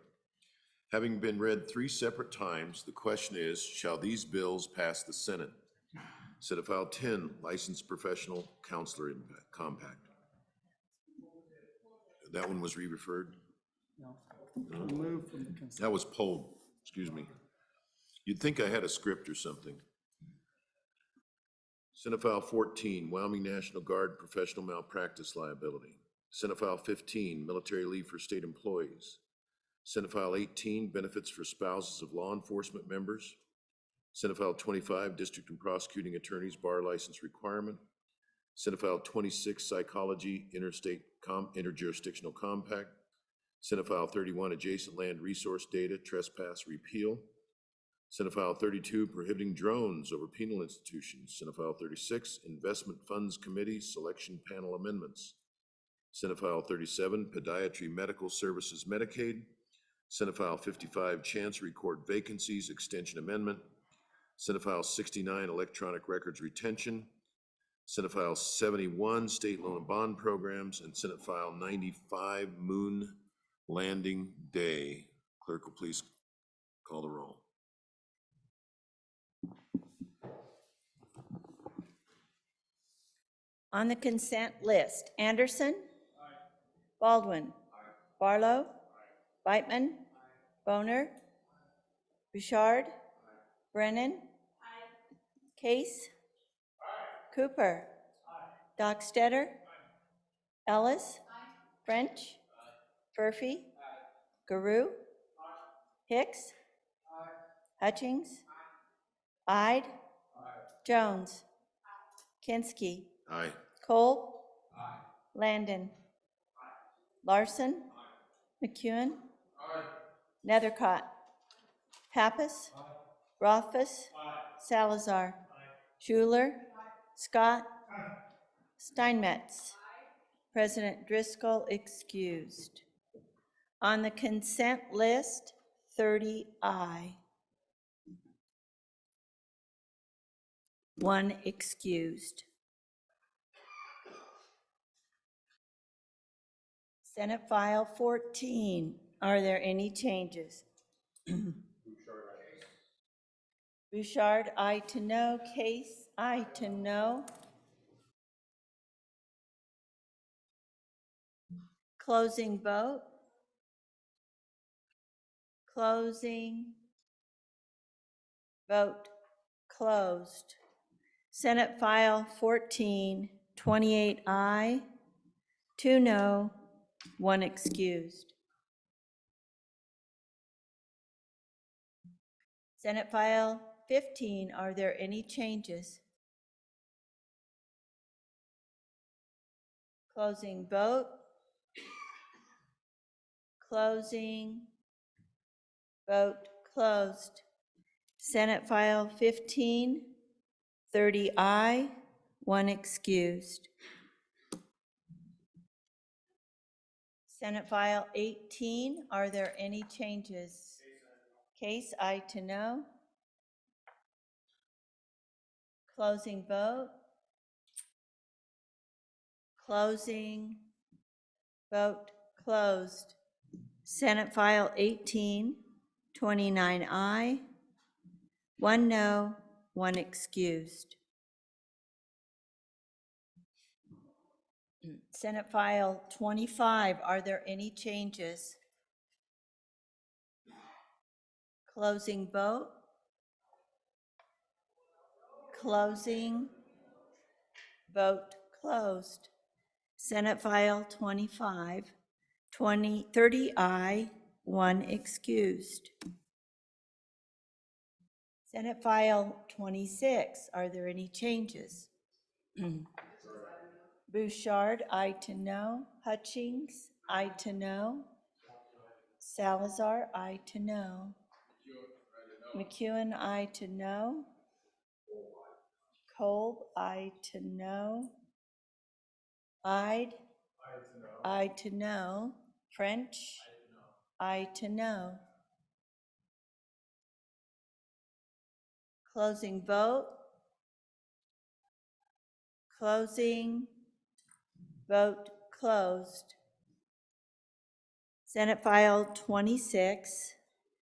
Having been read 3 separate times, the question is, shall these bills pass the Senate? Senate File 10, Licensed Professional Counselor Compact. That one was re-referred? No. Removed from the consent. That was pulled, excuse me. You'd think I had a script or something. Senate File 14, Wyoming National Guard Professional Malpractice Liability. Senate File 15, Military Leave for State Employees. Senate File 18, Benefits for Spouses of Law Enforcement Members. Senate File 25, District and Prosecuting Attorneys Bar License Requirement. Senate File 26, Psychology Interjurisdictional Compact. Senate File 31, Adjacent Land Resource Data Trespass Repeal. Senate File 32, Prohibiting Drones Over Penal Institutions. Senate File 36, Investment Funds Committee Selection Panel Amendments. Senate File 37, Podiatry Medical Services Medicaid. Senate File 55, Chancery Court Vacancies Extension Amendment. Senate File 69, Electronic Records Retention. Senate File 71, State Loan and Bond Programs, and Senate File 95, Moon Landing Day. Clerk will please call the roll. On the consent list, Anderson. Aye. Baldwin. Aye. Barlow. Aye. Beitman. Aye. Boner. Aye. Bouchard. Aye. Brennan. Aye. Case. Aye. Cooper. Aye. Dockstetter. Aye. Ellis. Aye. French. Aye. Furphy. Aye. Garou. Aye. Hicks. Aye. Hutchings. Aye. Ide. Aye. Jones. Aye. Kinsky. Aye. Cole. Aye. Landon. Aye. Larson. Aye. McEwen. Aye. Nethercott. Pappas. Aye. Rothfuss. Aye. Salazar. Aye. Schuler. Aye. Scott. Aye. Steinmetz. Aye. President Driscoll excused. On the consent list, 30 aye. 1 excused. Senate File 14, are there any changes? Bouchard, aye to no. Case, aye to no. Closing vote. Closing. Vote closed. Senate File 14, 28 aye, 2 no, 1 excused. Senate File 15, are there any changes? Closing vote. Closing. Vote closed. Senate File 15, 30 aye, 1 excused. Senate File 18, are there any changes? Case, aye to no. Closing vote. Closing. Vote closed. Senate File 18, 29 aye, 1 no, 1 excused. Senate File 25, are there any changes? Closing vote. Closing. Vote closed. Senate File 25, 30 aye, 1 excused. Senate File 26, are there any changes? Bouchard, aye to no. Hutchings, aye to no. Salazar, aye to no. McEwen, aye to no. Kolb, aye to no. Ide, aye to no. French, aye to no. Closing vote. Closing. Vote closed. Senate File 26,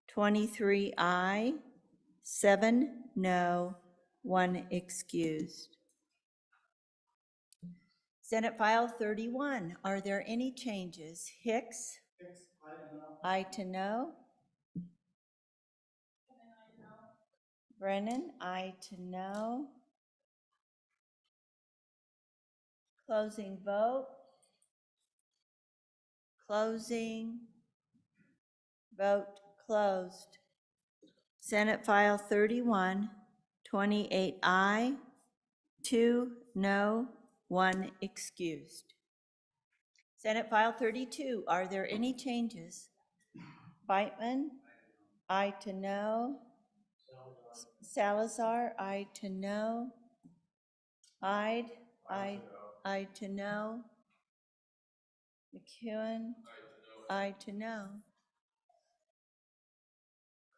23 aye, 7 no, 1 excused. Senate File 31, are there any changes? Hicks? Aye to no. Brennan, aye to no. Closing vote. Closing. Vote closed. Senate File 31, 28 aye, 2 no, 1 excused. Senate File 32, are there any changes? Beitman, aye to no. Salazar, aye to no. Ide, aye to no. McEwen, aye to no.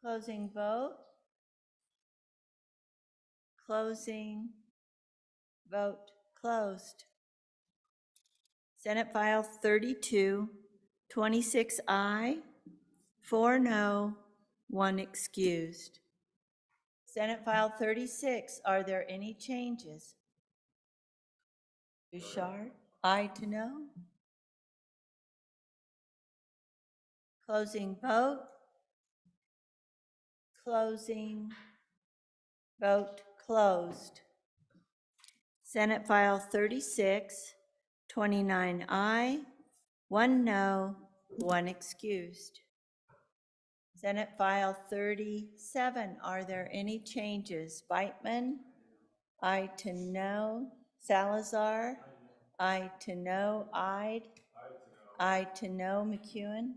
Closing vote. Closing. Vote closed. Senate File 32, 26 aye, 4 no, 1 excused. Senate File 36, are there any changes? Bouchard, aye to no. Closing vote. Closing. Vote closed. Senate File 36, 29 aye, 1 no, 1 excused. Senate File 37, are there any changes? Beitman, aye to no. Salazar, aye to no. Ide, aye to no. McEwen,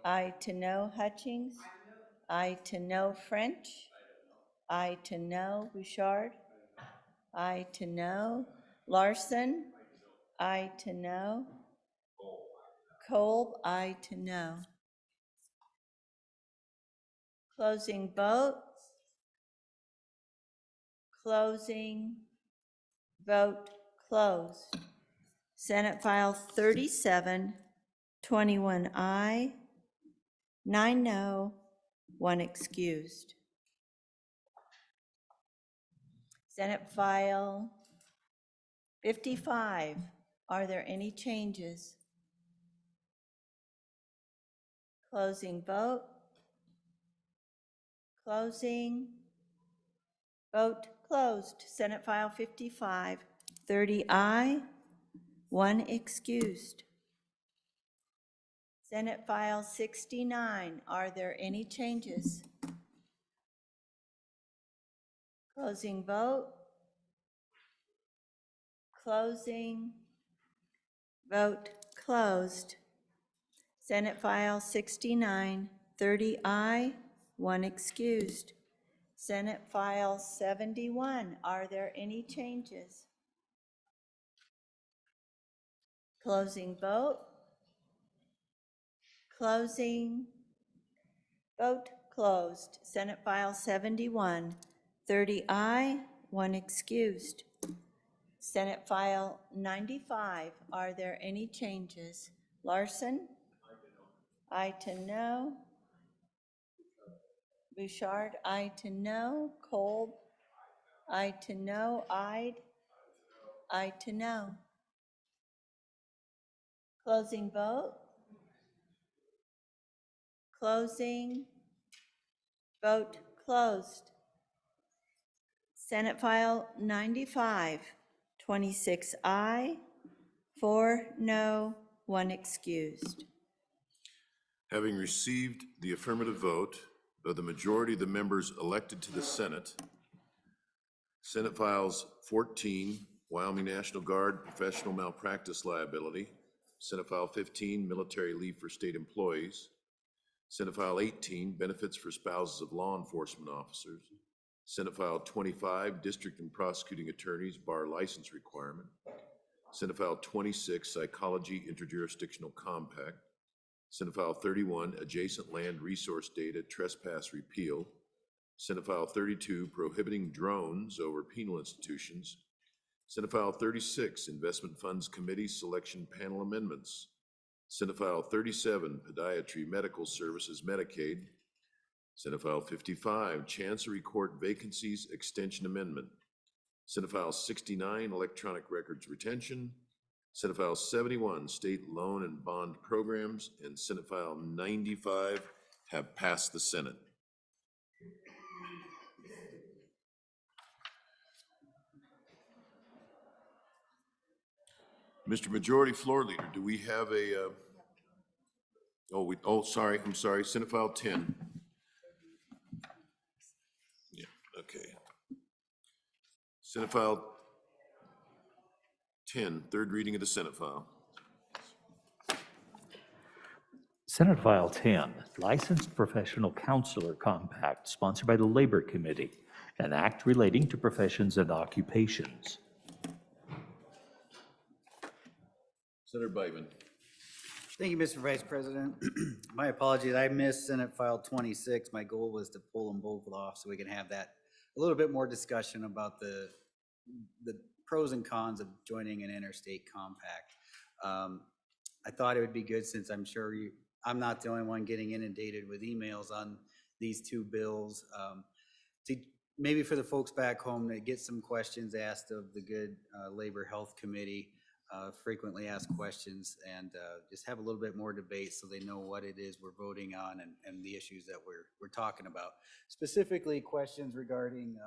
aye to no. Hutchings, aye to no. French, aye to no. Bouchard, aye to no. Larson, aye to no. Kolb, aye to no. Closing vote. Closing. Vote closed. Senate File 37, 21 aye, 9 no, 1 excused. Senate File 55, are there any changes? Closing vote. Closing. Vote closed. Senate File 55, 30 aye, 1 excused. Senate File 69, are there any changes? Closing vote. Closing. Vote closed. Senate File 69, 30 aye, 1 excused. Senate File 71, are there any changes? Closing vote. Closing. Vote closed. Senate File 71, 30 aye, 1 excused. Senate File 95, are there any changes? Larson? Aye to no. Bouchard, aye to no. Kolb? Aye to no. Ide? Aye to no. Closing vote? Closing. Vote closed. Senate File 95, 26 aye, 4 no, 1 excused. Having received the affirmative vote of the majority of the members elected to the Senate, Senate Files 14, Wyoming National Guard Professional Malpractice Liability, Senate File 15, Military Leave for State Employees, Senate File 18, Benefits for Spouses of Law Enforcement Officers, Senate File 25, District and Prosecuting Attorneys Bar License Requirement, Senate File 26, Psychology Interjurisdictional Compact, Senate File 31, Adjacent Land Resource Data Trespass Repeal, Senate File 32, Prohibiting Drones Over Penal Institutions, Senate File 36, Investment Funds Committee Selection Panel Amendments, Senate File 37, Podiatry Medical Services Medicaid, Senate File 55, Chancery Court Vacancies Extension Amendment, Senate File 69, Electronic Records Retention, Senate File 71, State Loan and Bond Programs, and Senate File 95 have passed the Senate. Mr. Majority Floor Leader, do we have a, sorry, I'm sorry, Senate File 10. Yeah, okay. Senate File 10, third reading of the Senate File. Senate File 10, Licensed Professional Counselor Compact, sponsored by the Labor Committee, an act relating to professions and occupations. Senator Biden. Thank you, Mr. Vice President. My apologies, I missed Senate File 26. My goal was to pull them both off so we can have that, a little bit more discussion about the pros and cons of joining an interstate compact. I thought it would be good, since I'm sure I'm not the only one getting inundated with emails on these two bills. To maybe for the folks back home to get some questions asked of the good Labor Health Committee, frequently asked questions, and just have a little bit more debate so they know what it is we're voting on and the issues that we're talking about. Specifically, questions regarding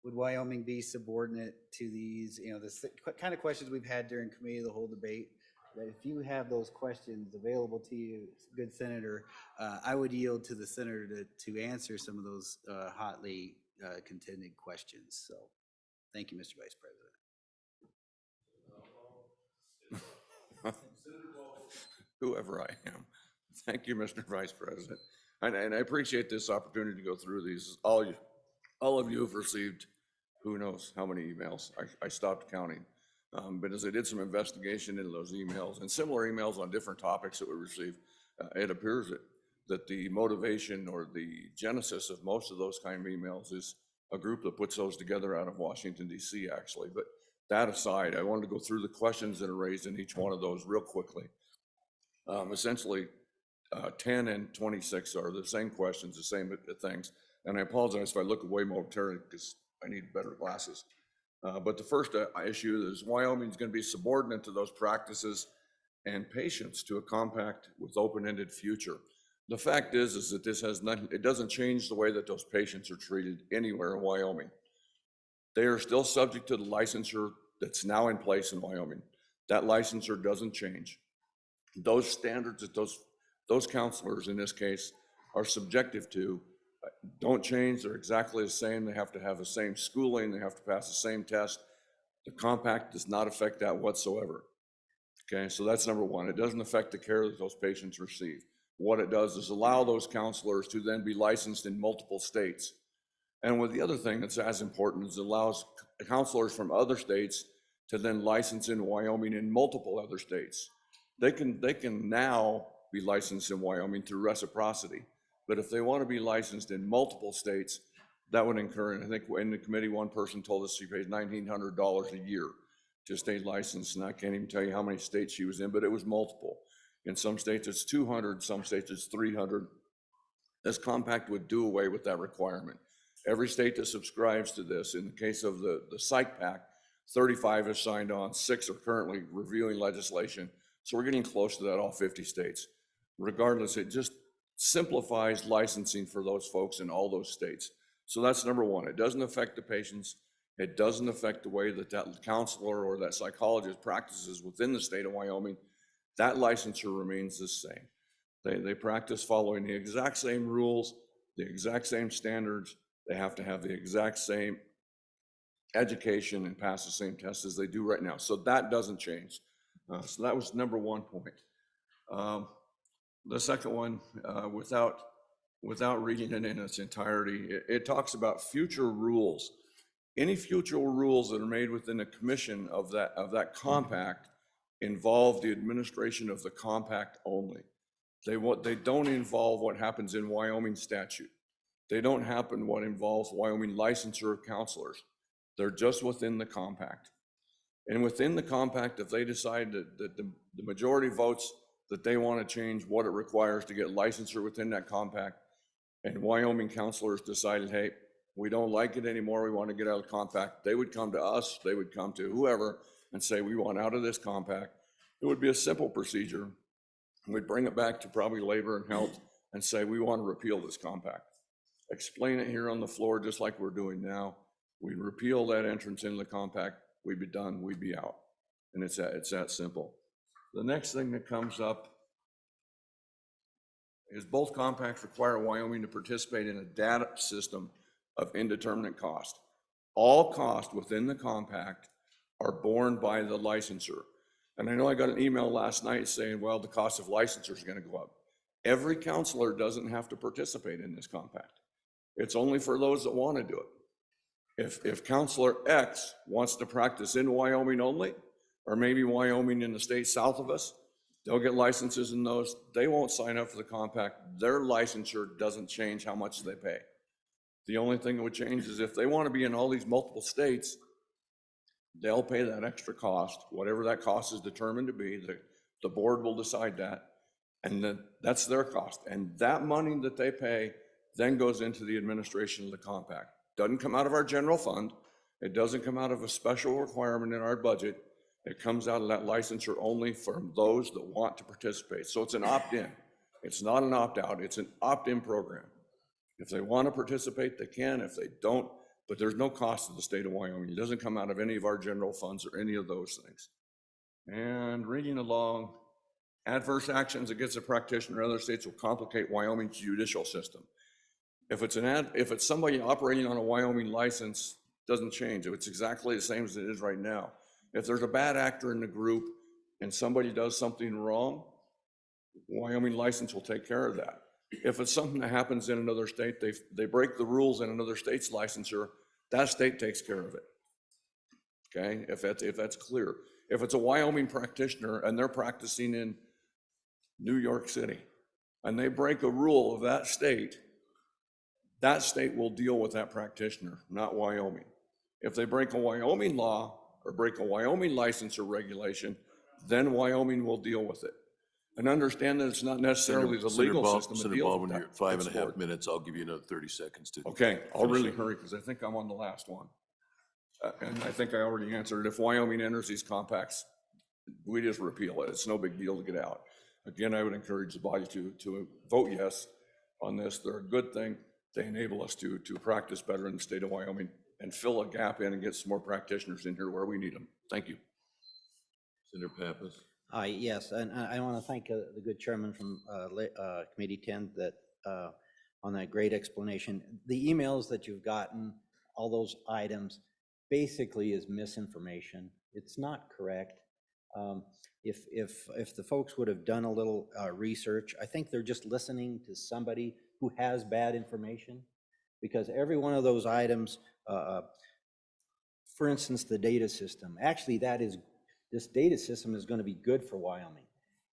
would Wyoming be subordinate to these, the kind of questions we've had during committee of the whole debate. That if you have those questions available to you, good Senator, I would yield to the Senator to answer some of those hotly contended questions. So thank you, Mr. Vice President. Whoever I am. Thank you, Mr. Vice President. And I appreciate this opportunity to go through these. All of you have received, who knows how many emails. I stopped counting. But as I did some investigation into those emails and similar emails on different topics that we received, it appears that the motivation or the genesis of most of those kind of emails is a group that puts those together out of Washington, D.C. actually. But that aside, I wanted to go through the questions that are raised in each one of those real quickly. Essentially, 10 and 26 are the same questions, the same things. And I apologize if I look away momentarily because I need better glasses. But the first issue is Wyoming is going to be subordinate to those practices and patients to a compact with open-ended future. The fact is that this has nothing, it doesn't change the way that those patients are treated anywhere in Wyoming. They are still subject to the licensure that's now in place in Wyoming. That licensure doesn't change. Those standards that those counselors in this case are subjective to don't change. They're exactly the same. They have to have the same schooling. They have to pass the same test. The compact does not affect that whatsoever. Okay, so that's number one. It doesn't affect the care that those patients receive. What it does is allow those counselors to then be licensed in multiple states. And with the other thing that's as important is it allows counselors from other states to then license in Wyoming in multiple other states. They can now be licensed in Wyoming through reciprocity. But if they want to be licensed in multiple states, that would incur, and I think in the committee, one person told us she pays $1,900 a year to state license, and I can't even tell you how many states she was in, but it was multiple. In some states it's 200, some states it's 300. This compact would do away with that requirement. Every state that subscribes to this, in the case of the Psych Pact, 35 have signed on, 6 are currently reviewing legislation. So we're getting close to that, all 50 states. Regardless, it just simplifies licensing for those folks in all those states. So that's number one. It doesn't affect the patients. It doesn't affect the way that that counselor or that psychologist practices within the state of Wyoming. That licensure remains the same. They practice following the exact same rules, the exact same standards. They have to have the exact same education and pass the same tests as they do right now. So that doesn't change. So that was number one point. The second one, without reading it in its entirety, it talks about future rules. Any future rules that are made within the commission of that compact involve the administration of the compact only. They don't involve what happens in Wyoming statute. They don't happen what involves Wyoming licensure of counselors. They're just within the compact. And within the compact, if they decide that the majority votes that they want to change what it requires to get licensure within that compact, and Wyoming counselors decided, hey, we don't like it anymore, we want to get out of the compact, they would come to us, they would come to whoever and say, we want out of this compact. It would be a simple procedure. We'd bring it back to probably Labor and Health and say, we want to repeal this compact. Explain it here on the floor just like we're doing now. We'd repeal that entrance into the compact, we'd be done, we'd be out. And it's that simple. The next thing that comes up is both compacts require Wyoming to participate in a data system of indeterminate cost. All costs within the compact are borne by the licensor. And I know I got an email last night saying, well, the cost of licensure is going to go up. Every counselor doesn't have to participate in this compact. It's only for those that want to do it. If Counselor X wants to practice in Wyoming only, or maybe Wyoming in the state south of us, they'll get licenses in those. They won't sign up for the compact. Their licensure doesn't change how much they pay. The only thing that would change is if they want to be in all these multiple states, they'll pay that extra cost, whatever that cost is determined to be. The board will decide that, and then that's their cost. And that money that they pay then goes into the administration of the compact. Doesn't come out of our general fund. It doesn't come out of a special requirement in our budget. It comes out of that licensure only for those that want to participate. So it's an opt-in. It's not an opt-out. It's an opt-in program. If they want to participate, they can. If they don't, but there's no cost to the state of Wyoming. It doesn't come out of any of our general funds or any of those things. And reading along, adverse actions against a practitioner in other states will complicate Wyoming's judicial system. If it's somebody operating on a Wyoming license, doesn't change. It's exactly the same as it is right now. If there's a bad actor in the group and somebody does something wrong, Wyoming license will take care of that. If it's something that happens in another state, they break the rules in another state's licensure, that state takes care of it. Okay, if that's clear. If it's a Wyoming practitioner and they're practicing in New York City and they break a rule of that state will deal with that practitioner, not Wyoming. If they break a Wyoming law or break a Wyoming license or regulation, then Wyoming will deal with it. And understand that it's not necessarily the legal system that Senator deals Baldwin, with you're that. at It's 5.5 for- minutes. I'll give you another 30 seconds to. Okay, I'll finish really it. hurry because I think I'm on the last one. And I think I already answered it. If Wyoming enters these compacts, we just repeal it. It's no big deal to get out. Again, I would encourage the body to vote yes on this. They're a good thing. They enable us to practice better in the state of Wyoming and fill a gap in and get some more practitioners in here where we need them. Thank you. Senator Pappas. Yes, and I want to thank the good chairman from Committee 10 that on that great explanation. The emails that you've gotten, all those items, basically is misinformation. It's not correct. If the folks would have done a little research, I think they're just listening to somebody who has bad information, because every one of those items, for instance, the data system, actually this data system is going to be good for Wyoming.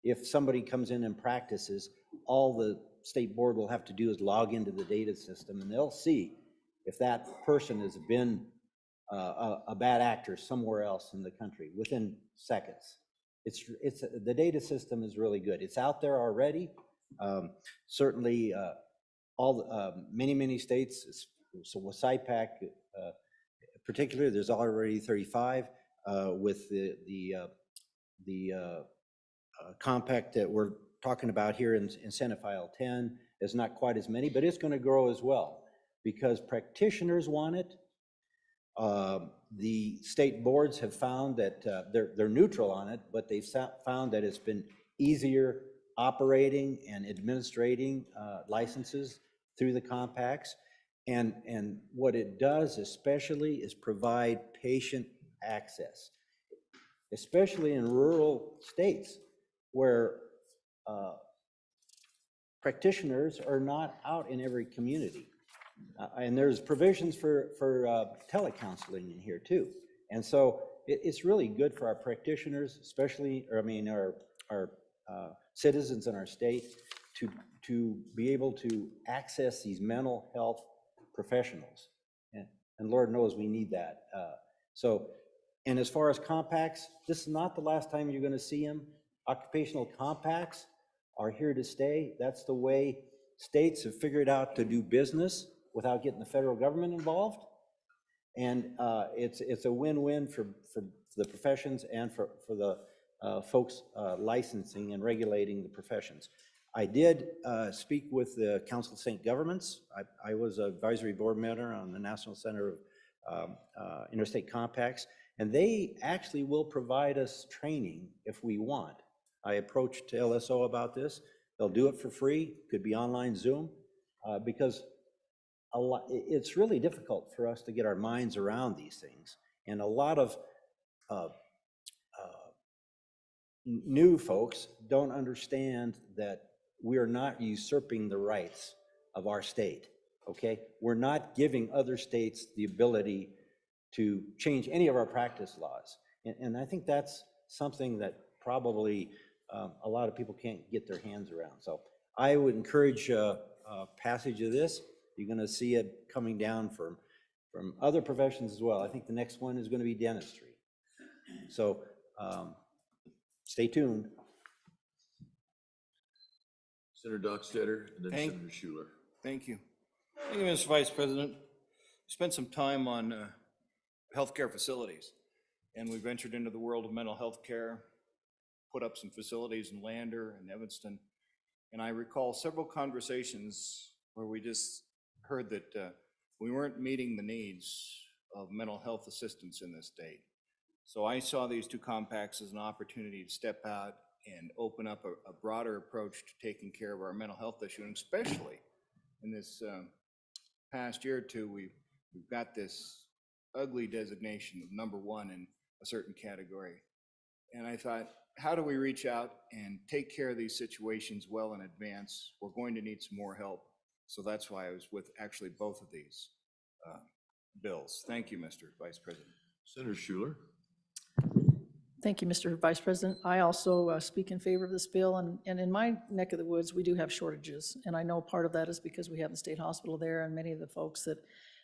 If somebody comes in and practices, all the state board will have to do is log into the data system and they'll see if that person has been a bad actor somewhere else in the country within seconds. It's the data system is really good. It's out there already. Certainly, many states. So with SIPAC, particularly, there's already 35 with the compact that we're talking about here in Senate File 10 is not quite as many, but it's going to grow as well because practitioners want it. The state boards have found that they're neutral on it, but they've found that it's been easier operating and administrating licenses through the compacts. And what it does especially is provide patient access, especially in rural states where practitioners are not out in every community. And there's provisions for telecounseling in here too. And so it's really good for our practitioners, especially, our citizens in our state to be able to access these mental health professionals. And Lord knows we need that. And as far as compacts, this is not the last time you're going to see them. Occupational compacts are here to stay. That's the way states have figured out to do business without getting the federal government involved. And it's a win-win for the professions and for the folks licensing and regulating the professions. I did speak with the Council of State Governments. I was an advisory board member on the National Center of Interstate Compacts, and they actually will provide us training if we want. I approached LSO about this. They'll do it for free. Could be online Zoom, because it's really difficult for us to get our minds around these things. And a lot of new folks don't understand that we're not usurping the rights of our state, okay? We're not giving other states the ability to change any of our practice laws. And I think that's something that probably a lot of people can't get their hands around. So I would encourage passage of this. You're going to see it coming down from other professions as well. I think the next one is going to be dentistry. So stay tuned. Senator Dockstader and then Senator Schuler. Thank you. Thank you, Mr. Vice President. Spent some time on healthcare facilities, and we've ventured into the world of mental health care, put up some facilities in Lander and Evanston. And I recall several conversations where we just heard that we weren't meeting the needs of mental health assistance in this state. So I saw these two compacts as an opportunity to step out and open up a broader approach to taking care of our mental health issue, and especially in this past year or two, we've got this ugly designation of #1 in a certain category. And I thought, how do we reach out and take care of these situations well in advance? We're going to need some more help. So that's why I was with actually both of these bills. Thank you, Mr. Vice President. Senator Schuler. Thank you, Mr. Vice President. I also speak in favor of this bill, and in my neck of the woods, we do have shortages. And I know part of that is because we have the state hospital there, and many of the folks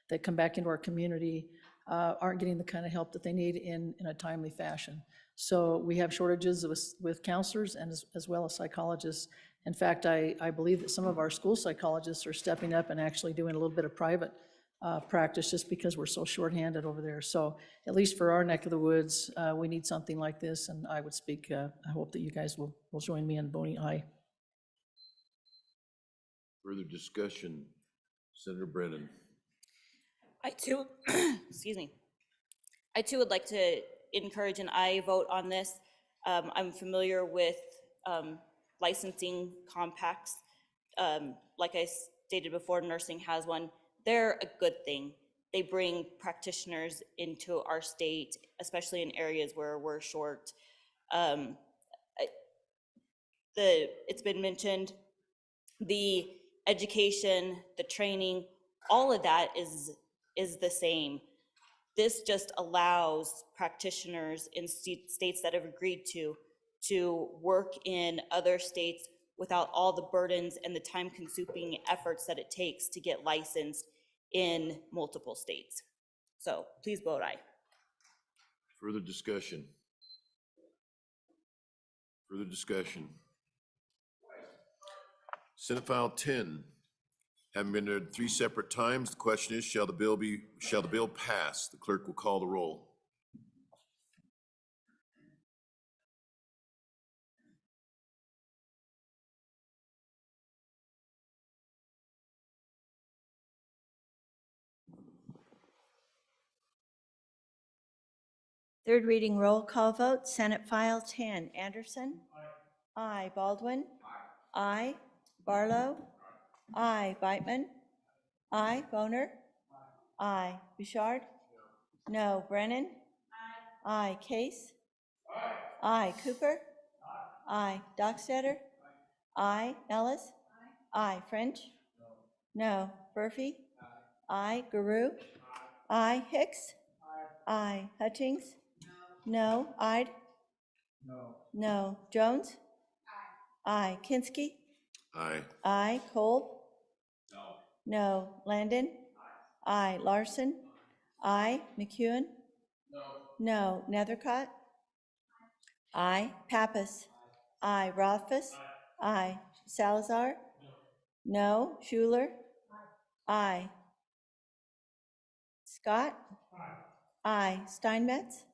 that come back into our community aren't getting the kind of help that they need in a timely fashion. So we have shortages with counselors and as well as psychologists. In fact, I believe that some of our school psychologists are stepping up and actually doing a little bit of private practice just because we're so shorthanded over there. So at least for our neck of the woods, we need something like this, and I would speak, I hope that you guys will join me in voting aye. Further discussion, Senator Brennan. I too, excuse me. I too would like to encourage an aye vote on this. I'm familiar with licensing compacts. Like I stated before, nursing has one. They're a good thing. They bring practitioners into our state, especially in areas where we're short. It's been mentioned, the education, the training, all of that is the same. This just allows practitioners in states that have agreed to work in other states without all the burdens and the time-consuming efforts that it takes to get licensed in multiple states. So please vote aye. Further discussion? Further discussion? Senate File 10, having been read 3 separate times, the question is, shall the bill pass? The clerk will call the roll. Third reading roll call vote, Senate File 10. Anderson? Aye. Baldwin? Aye. Barlow? Aye. Beitman? Aye. Boner? Aye. Bouchard? No. Brennan? Aye. Case? Aye. Cooper? Aye. Dockstader? Aye. Ellis? Aye. French? No. Murphy? Aye. Guru? Aye. Hicks? Aye. Hutchings? No. Ide? No. Jones? Aye. Kinski? Aye. Aye. Kolb? No. Landon? Aye. Larson? Aye. McEwen? No. Nethercott? Aye. Pappas? Aye. Rothfuss? Aye. Salazar? No. Schuler? Aye. Scott? Aye. Steinmetz?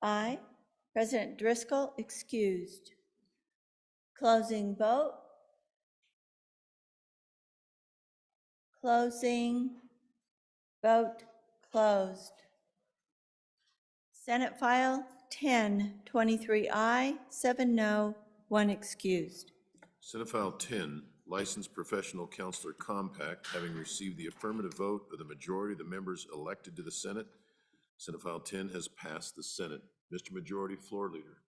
Aye. President Driscoll excused. Closing vote. Closing. Vote closed. Senate File 10, 23 aye, 7 no, 1 excused. Senate File 10, Licensed Professional Counselor Compact, having received the affirmative vote of the majority of the members elected to the Senate, Senate File 10 has passed the Senate. Mr. Majority Floor Leader.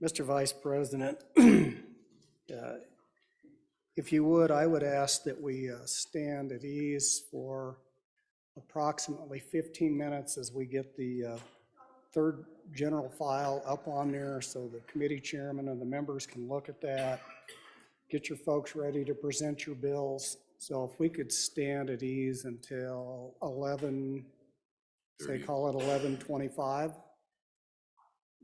Mr. Vice President, if you would, I would ask that we stand at ease for approximately 15 minutes as we get the third general file up on there so the committee chairman and the members can look at that. Get your folks ready to present your bills. So if we could stand at ease until 11, say call it 11:25.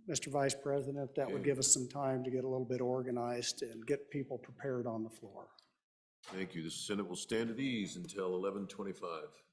Mr. Vice President, that would give us some time to get a little bit organized and get people prepared on the floor. Thank you. The Senate will stand at ease until 11:25.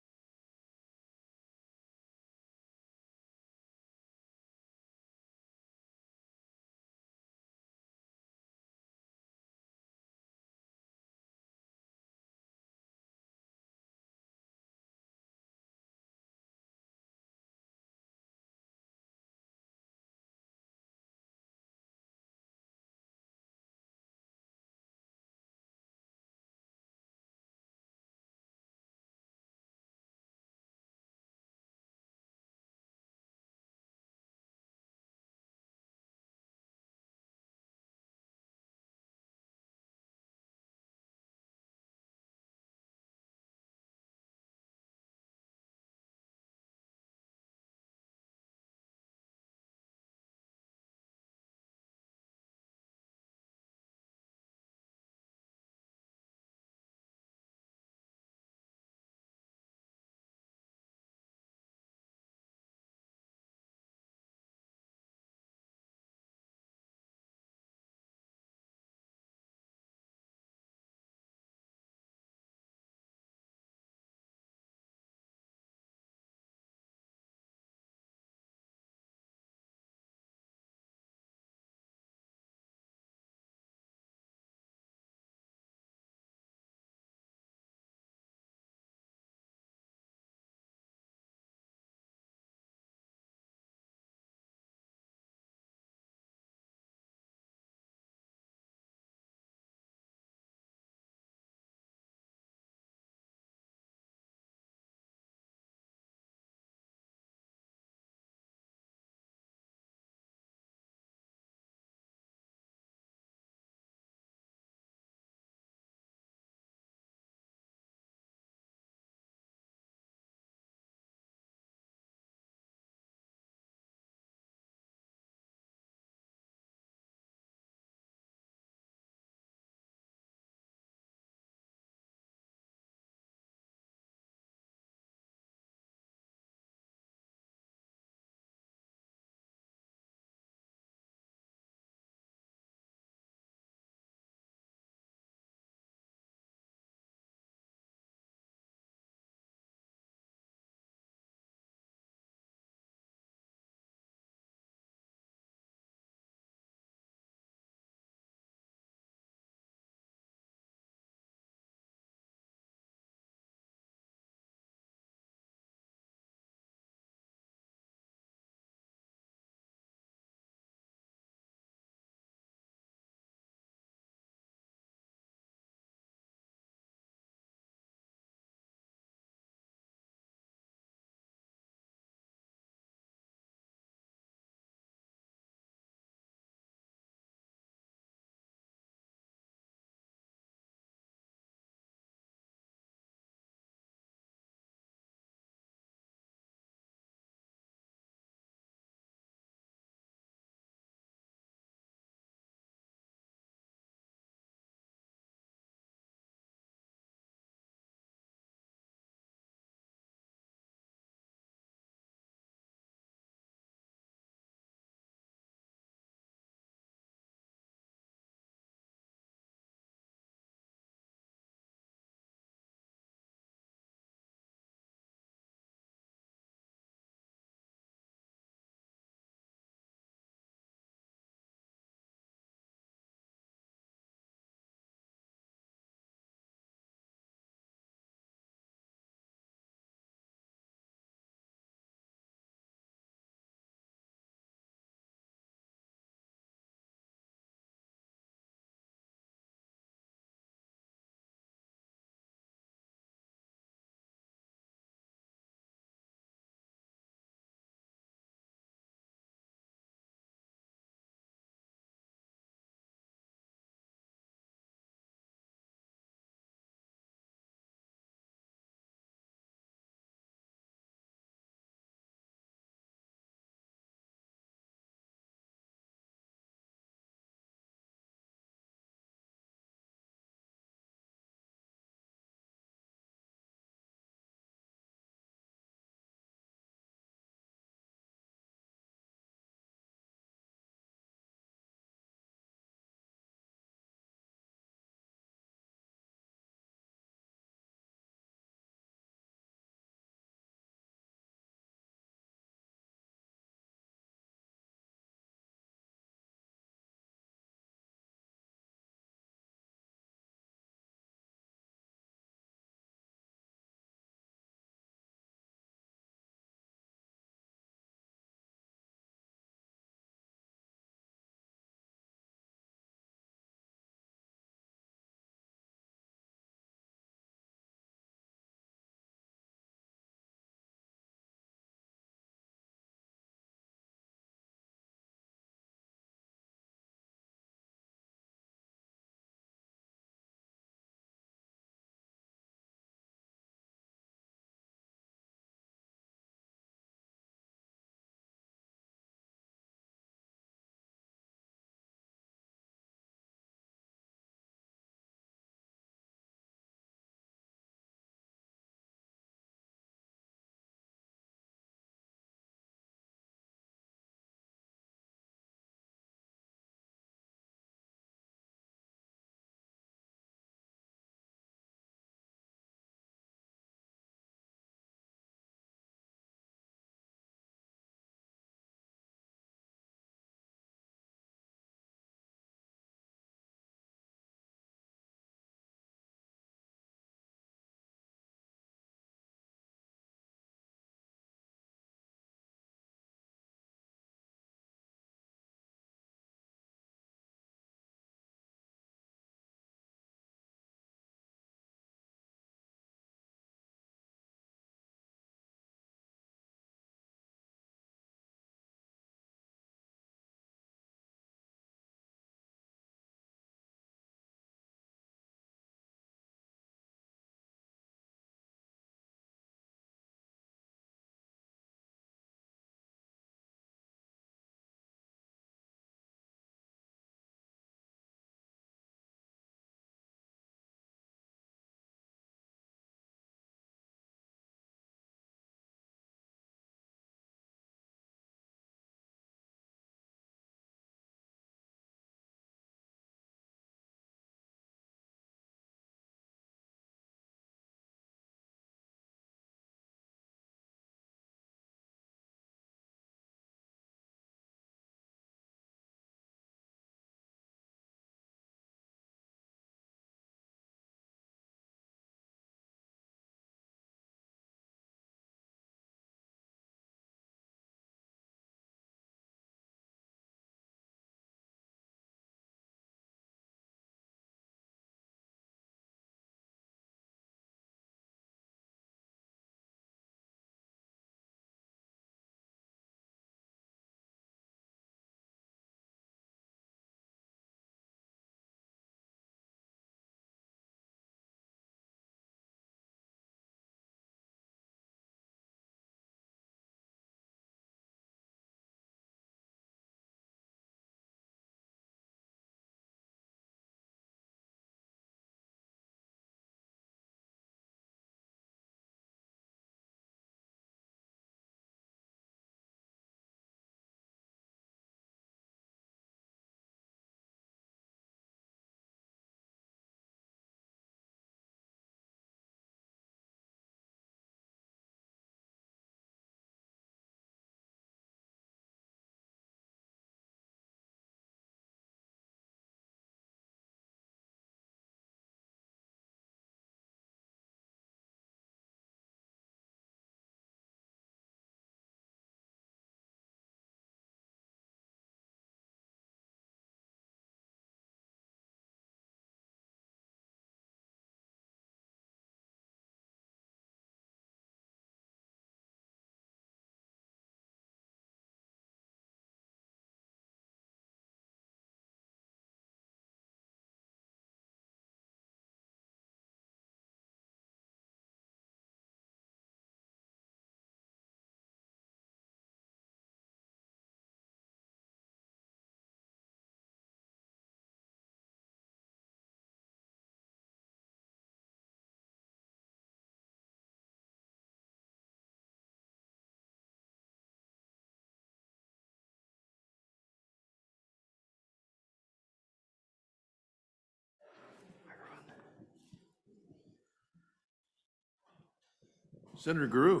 Senator Guru.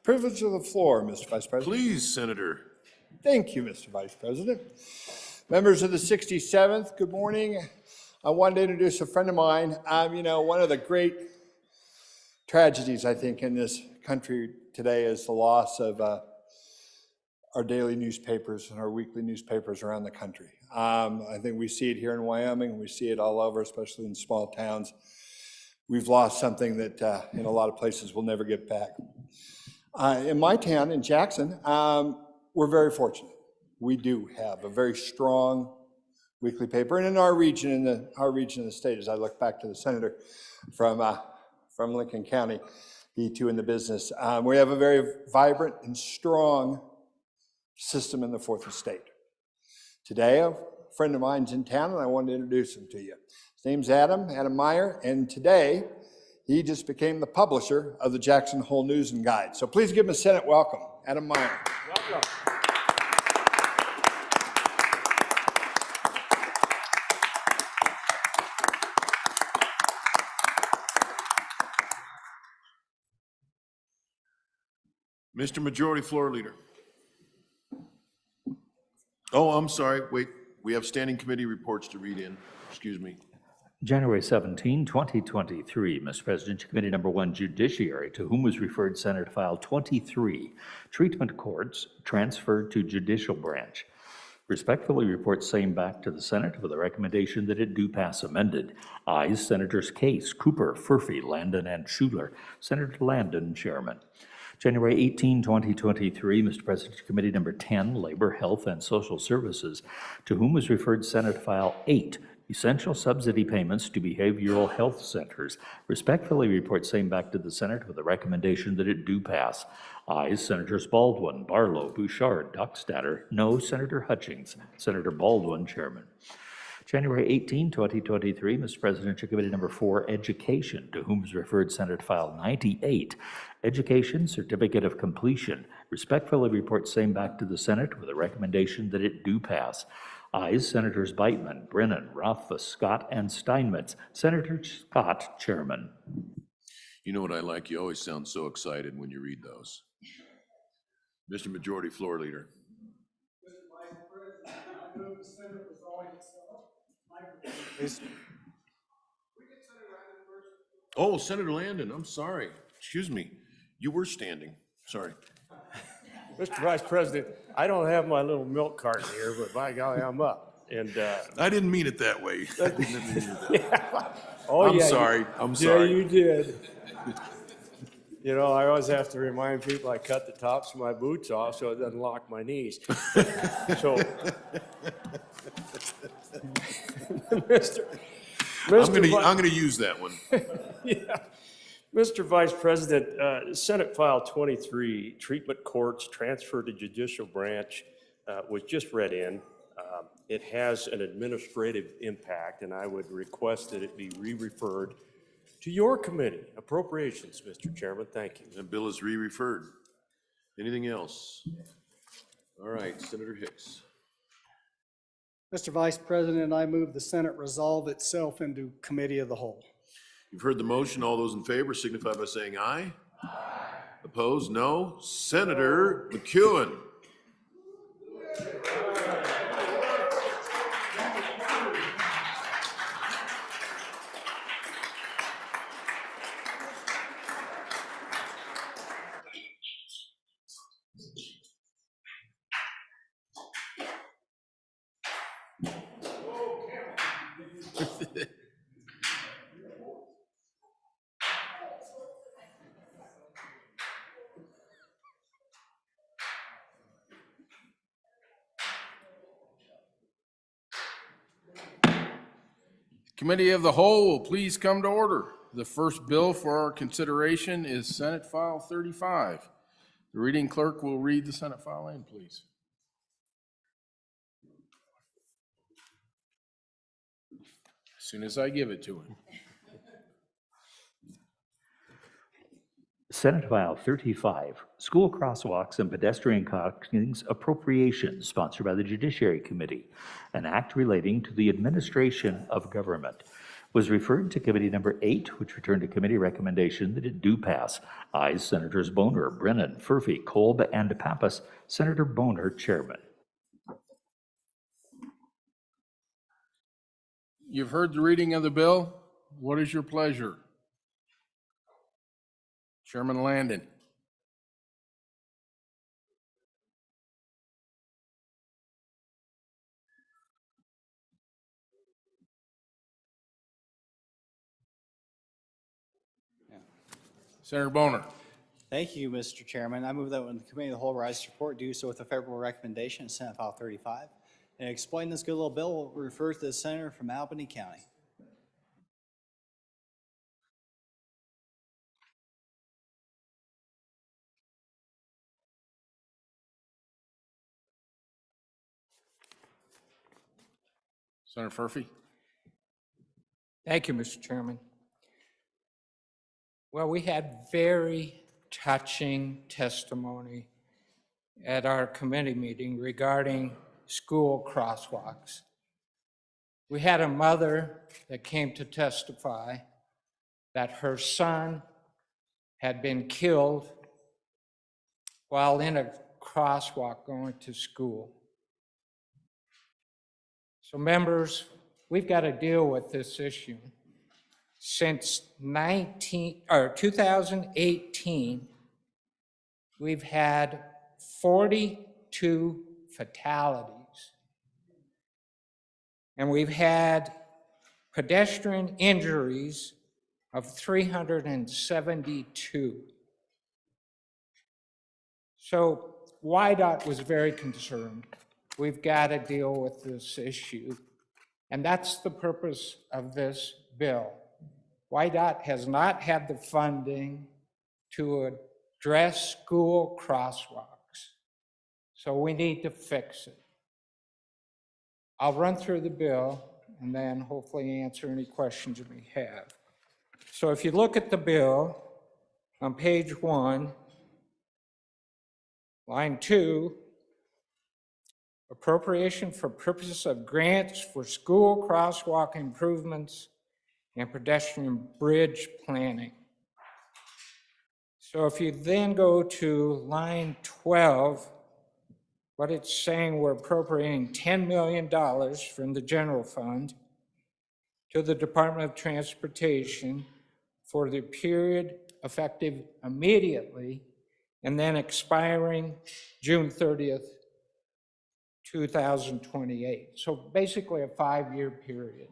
Privilege of the floor, Mr. Vice President. Please, Senator. Thank you, Mr. Vice President. Members of the 67th, good morning. I wanted to introduce a friend of mine. One of the great tragedies, I think, in this country today is the loss of our daily newspapers and our weekly newspapers around the country. I think we see it here in Wyoming, we see it all over, especially in small towns. We've lost something that in a lot of places we'll never get back. In my town, in Jackson, we're very fortunate. We do have a very strong weekly paper, and in our region, of the state, as I look back to the senator from Lincoln County, he too in the business, we have a very vibrant and strong system in the fourth estate. Today, a friend of mine's in town, and I wanted to introduce him to you. His name's Adam Meyer, and today he just became the publisher of the Jackson Hole News and Guide. So please give him a Senate welcome, Adam Meyer. Welcome. Mr. Majority Floor Leader. Oh, I'm sorry. Wait, we have standing committee reports to read in. Excuse me. January 17, 2023, Mr. President, Committee Number 1, Judiciary, to whom was referred Senate File 23, Treatment Courts, transferred to Judicial Branch. Respectfully report same back to the Senate with a recommendation that it do pass amended. Ayes, Senators Case, Cooper, Furphy, Landon, and Schuler. Senator Landon, Chairman. January 18, 2023, Mr. President, Committee Number 10, Labor, Health, and Social Services, to whom was referred Senate File 8, Essential Subsidy Payments to Behavioral Health Centers. Respectfully report same back to the Senate with a recommendation that it do pass. Ayes, Senators Baldwin, Barlow, Bouchard, Dockstader. No, Senator Hutchings. Senator Baldwin, Chairman. January 18, 2023, Mr. President, Committee Number 4, Education, to whom is referred Senate File 98, Education Certificate of Completion. Respectfully report same back to the Senate with a recommendation that it do pass. Ayes, Senators Beitman, Brennan, Rothfuss, Scott, and Steinmetz. Senator Scott, Chairman. You know what I like? You always sound so excited when you read those. Mr. Majority Floor Leader. Mr. Vice President, I move the Senate resolve itself. Oh, Senator Landon, I'm sorry. Excuse me. You were standing. Sorry. Mr. Vice President, I don't have my little milk carton here, but by golly, I'm up. And I didn't mean it that way. I didn't mean it that way. yeah. Oh, I'm yeah, sorry. I'm sorry. Yeah, you did. You know, I always have to remind people I cut the tops of my boots off so it doesn't lock my knees. So, I'm going to use that one. Yeah. Mr. Vice President, Senate File 23, Treatment Courts Transfer to Judicial Branch, was just read in. It has an administrative impact, and I would request that it be re-referred to your committee, Appropriations, Mr. Chairman. Thank you. The bill is re-referred. Anything else? All right, Senator Hicks. Mr. Vice President, I move the Senate resolve itself into Committee of the Whole. You've heard the motion. All those in favor signify by saying aye. Aye. Opposed? No. Senator McEwen. Committee of the Whole will please come to order. The first bill for our consideration is Senate File 35. The reading clerk will read the Senate file in, please. As soon as I give it to him. Senate File 35, School Crosswalks and Pedestrian Crossings Appropriations, sponsored by the Judiciary Committee, an act relating to the administration of government. was referred to committee number 8, which returned to committee recommendation that it do pass. Ayes, Senators Boner, Brennan, Furphy, Kolb, and Pappas. Senator Boner, chairman. You've heard the reading of the bill. What is your pleasure? Chairman Landon. Senator Boner. Thank you, Mr. Chairman. I move that when the Committee of the Whole rise to report, do so with a favorable recommendation, Senate File 35. And explain this good little bill, will refer to the senator from Albany County. Senator Furphy. Thank you, Mr. Chairman. Well, we had very touching testimony at our committee meeting regarding school crosswalks. We had a mother that came to testify that her son had been killed while in a crosswalk going to school. So members, we've got to deal with this issue. Since 2018, we've had 42 fatalities. And we've had pedestrian injuries of 372. So YDOT was very concerned. We've got to deal with this issue. And that's the purpose of this bill. YDOT has not had the funding to address school crosswalks. So we need to fix it. I'll run through the bill and then hopefully answer any questions you may have. So if you look at the bill on page 1, line 2, appropriation for purposes of grants for school crosswalk improvements and pedestrian bridge planning. So if you then go to line 12, what it's saying, we're appropriating $10 million from the general fund to the Department of Transportation for the period effective immediately and then expiring June 30th, 2028. So basically a 5-year period.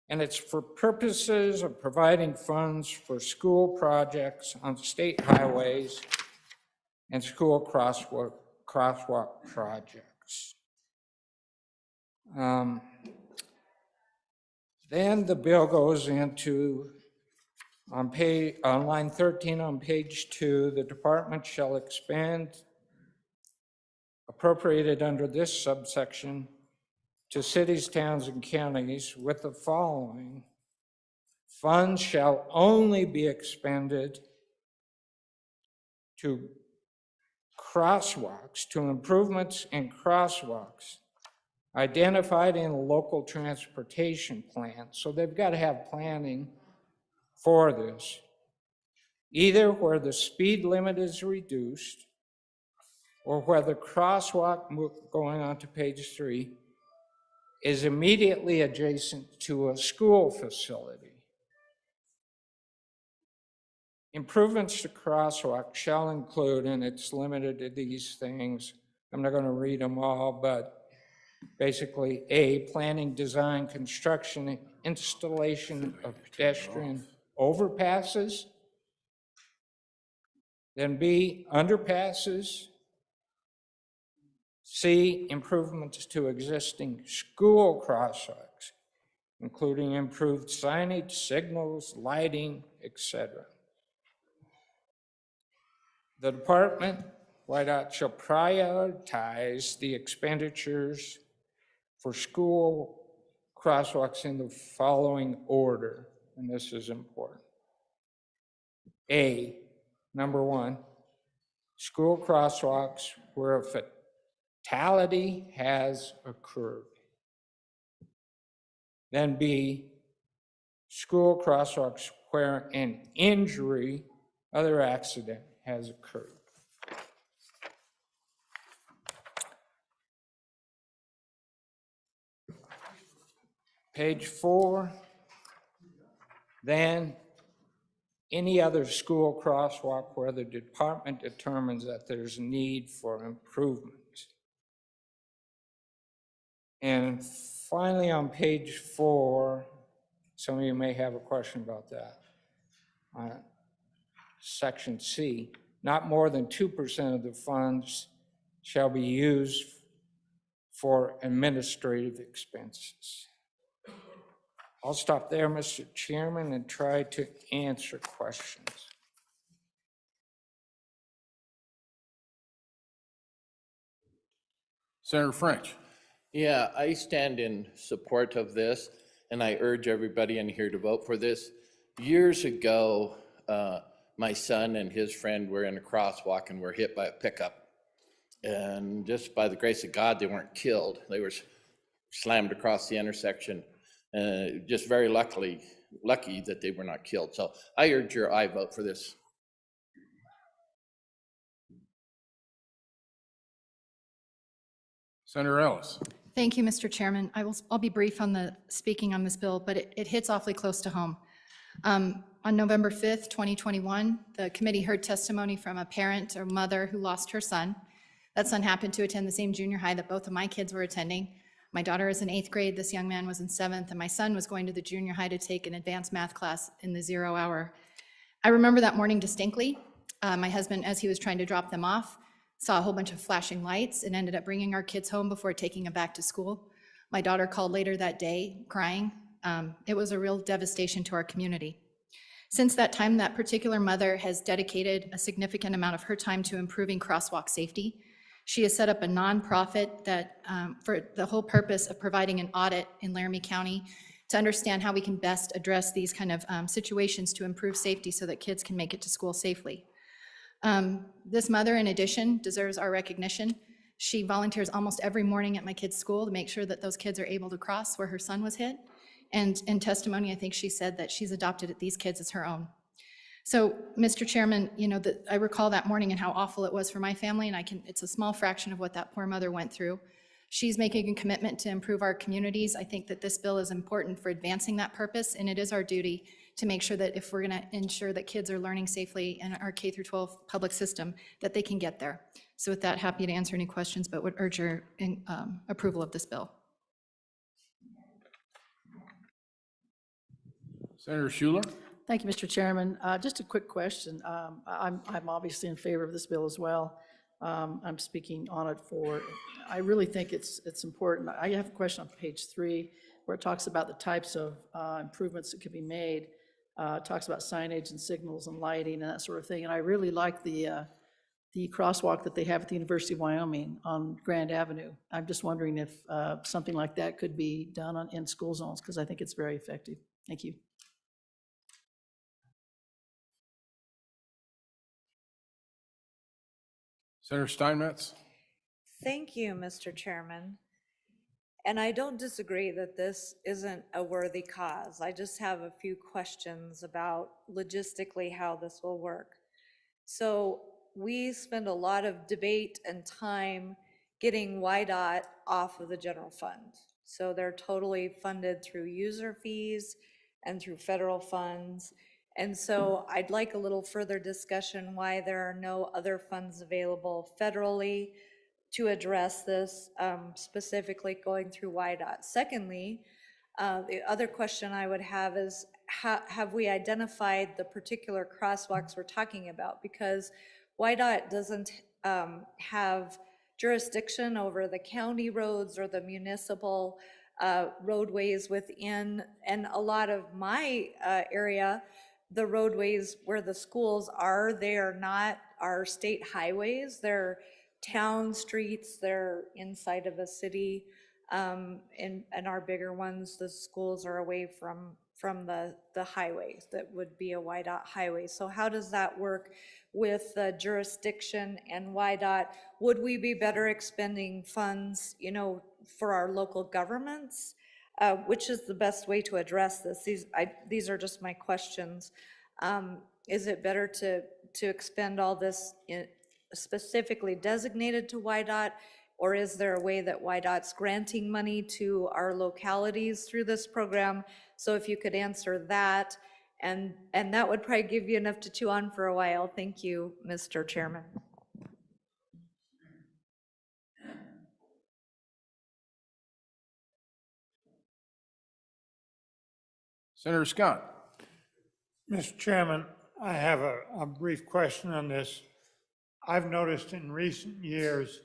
And it's for purposes of providing funds for school projects on state highways and school crosswalk projects. Then the bill goes into, on line 13 on page 2, the department shall expand appropriated under this subsection to cities, towns, and counties with the following. Funds shall only be expended to crosswalks, to improvements in crosswalks identified in a local transportation plan. So they've got to have planning for this, either where the speed limit is reduced or where the crosswalk, going on to page 3, is immediately adjacent to a school facility. Improvements to crosswalk shall include, and it's limited to these things, I'm not going to read them all, but basically, A, planning, design, construction, installation of pedestrian overpasses. Then B, underpasses. C, improvements to existing school crosswalks, including improved signage, signals, lighting, etc. The department, YDOT, shall prioritize the expenditures for school crosswalks in the following order, and this is important. A, number 1, school crosswalks where a fatality has occurred. Then B, school crosswalks where an injury, other accident has occurred. Page 4, then any other school crosswalk where the department determines that there's need for improvement. And finally, on page 4, some of you may have a question about that. Section C, not more than 2% of the funds shall be used for administrative expenses. I'll stop there, Mr. Chairman, and try to answer questions. Senator French. Yeah, I stand in support of this, and I urge everybody in here to vote for this. Years ago, my son and his friend were in a crosswalk and were hit by a pickup. And just by the grace of God, they weren't killed. They were slammed across the intersection. Just very lucky that they were not killed. So I urge your aye vote for this. Senator Ellis. Thank you, Mr. Chairman. I'll be brief on speaking on this bill, but it hits awfully close to home. On November 5th, 2021, the committee heard testimony from a parent or mother who lost her son. That son happened to attend the same junior high that both of my kids were attending. My daughter is in 8th grade, this young man was in 7th, and my son was going to the junior high to take an advanced math class in the 0 hour. I remember that morning distinctly. My husband, as he was trying to drop them off, saw a whole bunch of flashing lights and ended up bringing our kids home before taking them back to school. My daughter called later that day crying. It was a real devastation to our community. Since that time, that particular mother has dedicated a significant amount of her time to improving crosswalk safety. She has set up a nonprofit that, for the whole purpose of providing an audit in Laramie County to understand how we can best address these kind of situations to improve safety so that kids can make it to school safely. This mother, in addition, deserves our recognition. She volunteers almost every morning at my kids' school to make sure that those kids are able to cross where her son was hit. And in testimony, I think she said that she's adopted these kids as her own. So, Mr. Chairman, I recall that morning and how awful it was for my family, and it's a small fraction of what that poor mother went through. She's making a commitment to improve our communities. I think that this bill is important for advancing that purpose, and it is our duty to make sure that if we're going to ensure that kids are learning safely in our K through 12 public system, that they can get there. So with that, happy to answer any questions, but would urge your approval of this bill. Senator Schuler. Thank you, Mr. Chairman. Just a quick question. I'm obviously in favor of this bill as well. I'm speaking on it I really think it's important. I have a question on page 3 where it talks about the types of improvements that could be made. It talks about signage and signals and lighting and that sort of thing. And I really like the crosswalk that they have at the University of Wyoming on Grand Avenue. I'm just wondering if something like that could be done in school zones, because I think it's very effective. Thank you. Senator Steinmetz. Thank you, Mr. Chairman. And I don't disagree that this isn't a worthy cause. I just have a few questions about logistically how this will work. So we spend a lot of debate and time getting YDOT off of the general fund. So they're totally funded through user fees and through federal funds. And so I'd like a little further discussion why there are no other funds available federally to address this, specifically going through YDOT. Secondly, the other question I would have is, have we identified the particular crosswalks we're talking about? Because YDOT doesn't have jurisdiction over the county roads or the municipal roadways within, and a lot of my area, the roadways where the schools are, they are not our state highways. They're town streets, they're inside of a city, and our bigger ones, the schools are away from the highways that would be a YDOT highway. So how does that work with the jurisdiction and YDOT? Would we be better expending funds, for our local governments which is the best way to address this? These are just my questions. Is it better to expend all this specifically designated to YDOT? Or is there a way that YDOT's granting money to our localities through this program? So if you could answer that, and that would probably give you enough to chew on for a while. Thank you, Mr. Chairman. Senator Scott. Mr. Chairman, I have a brief question on this. I've noticed in recent years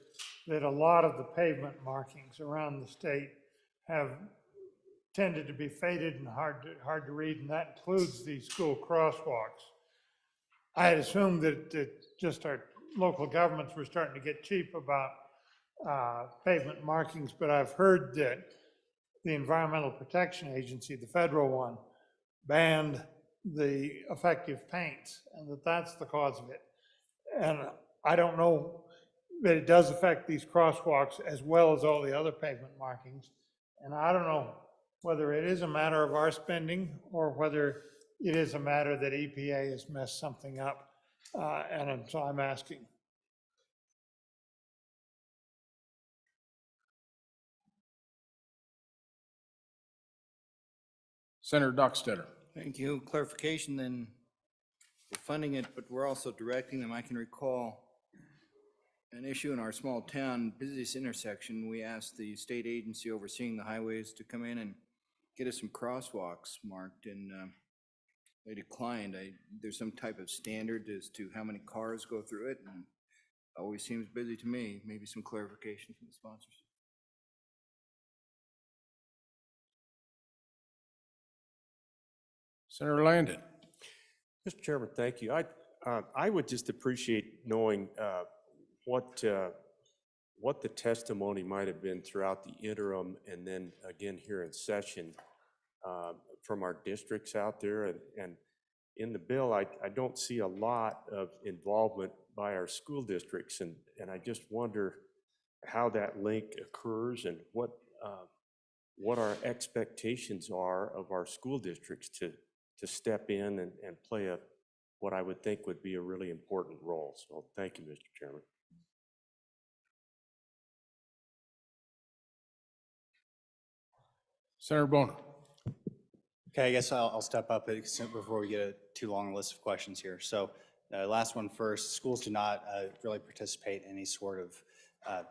that a lot of the pavement markings around the state have tended to be faded and hard to read, and that includes these school crosswalks. I had assumed that just our local governments were starting to get cheap about pavement markings, but I've heard that the Environmental Protection Agency, the federal one, banned the effective paints, and that's the cause of it. And I don't know that it does affect these crosswalks as well as all the other pavement markings. And I don't know whether it is a matter of our spending or whether it is a matter that EPA has messed something up. So I'm asking. Senator Dockstetter. Thank you. Clarification then, we're funding it, but we're also directing them. I can recall an issue in our small town, busiest intersection. We asked the state agency overseeing the highways to come in and get us some crosswalks marked, and they declined. There's some type of standard as to how many cars go through it, and it always seems busy to me. Maybe some clarification from the sponsors. Senator Landon. Mr. Chairman, thank you. I would just appreciate knowing what the testimony might have been throughout the interim and then again here in session from our districts out there. And in the bill, I don't see a lot of involvement by our school districts. And I just wonder how that link occurs and what our expectations are of our school districts to step in and play what I would think would be a really important role. So thank you, Mr. Chairman. Senator Bono. Okay, I guess I'll step up before we get a too long a list of questions here. So last one first, schools do not really participate in any sort of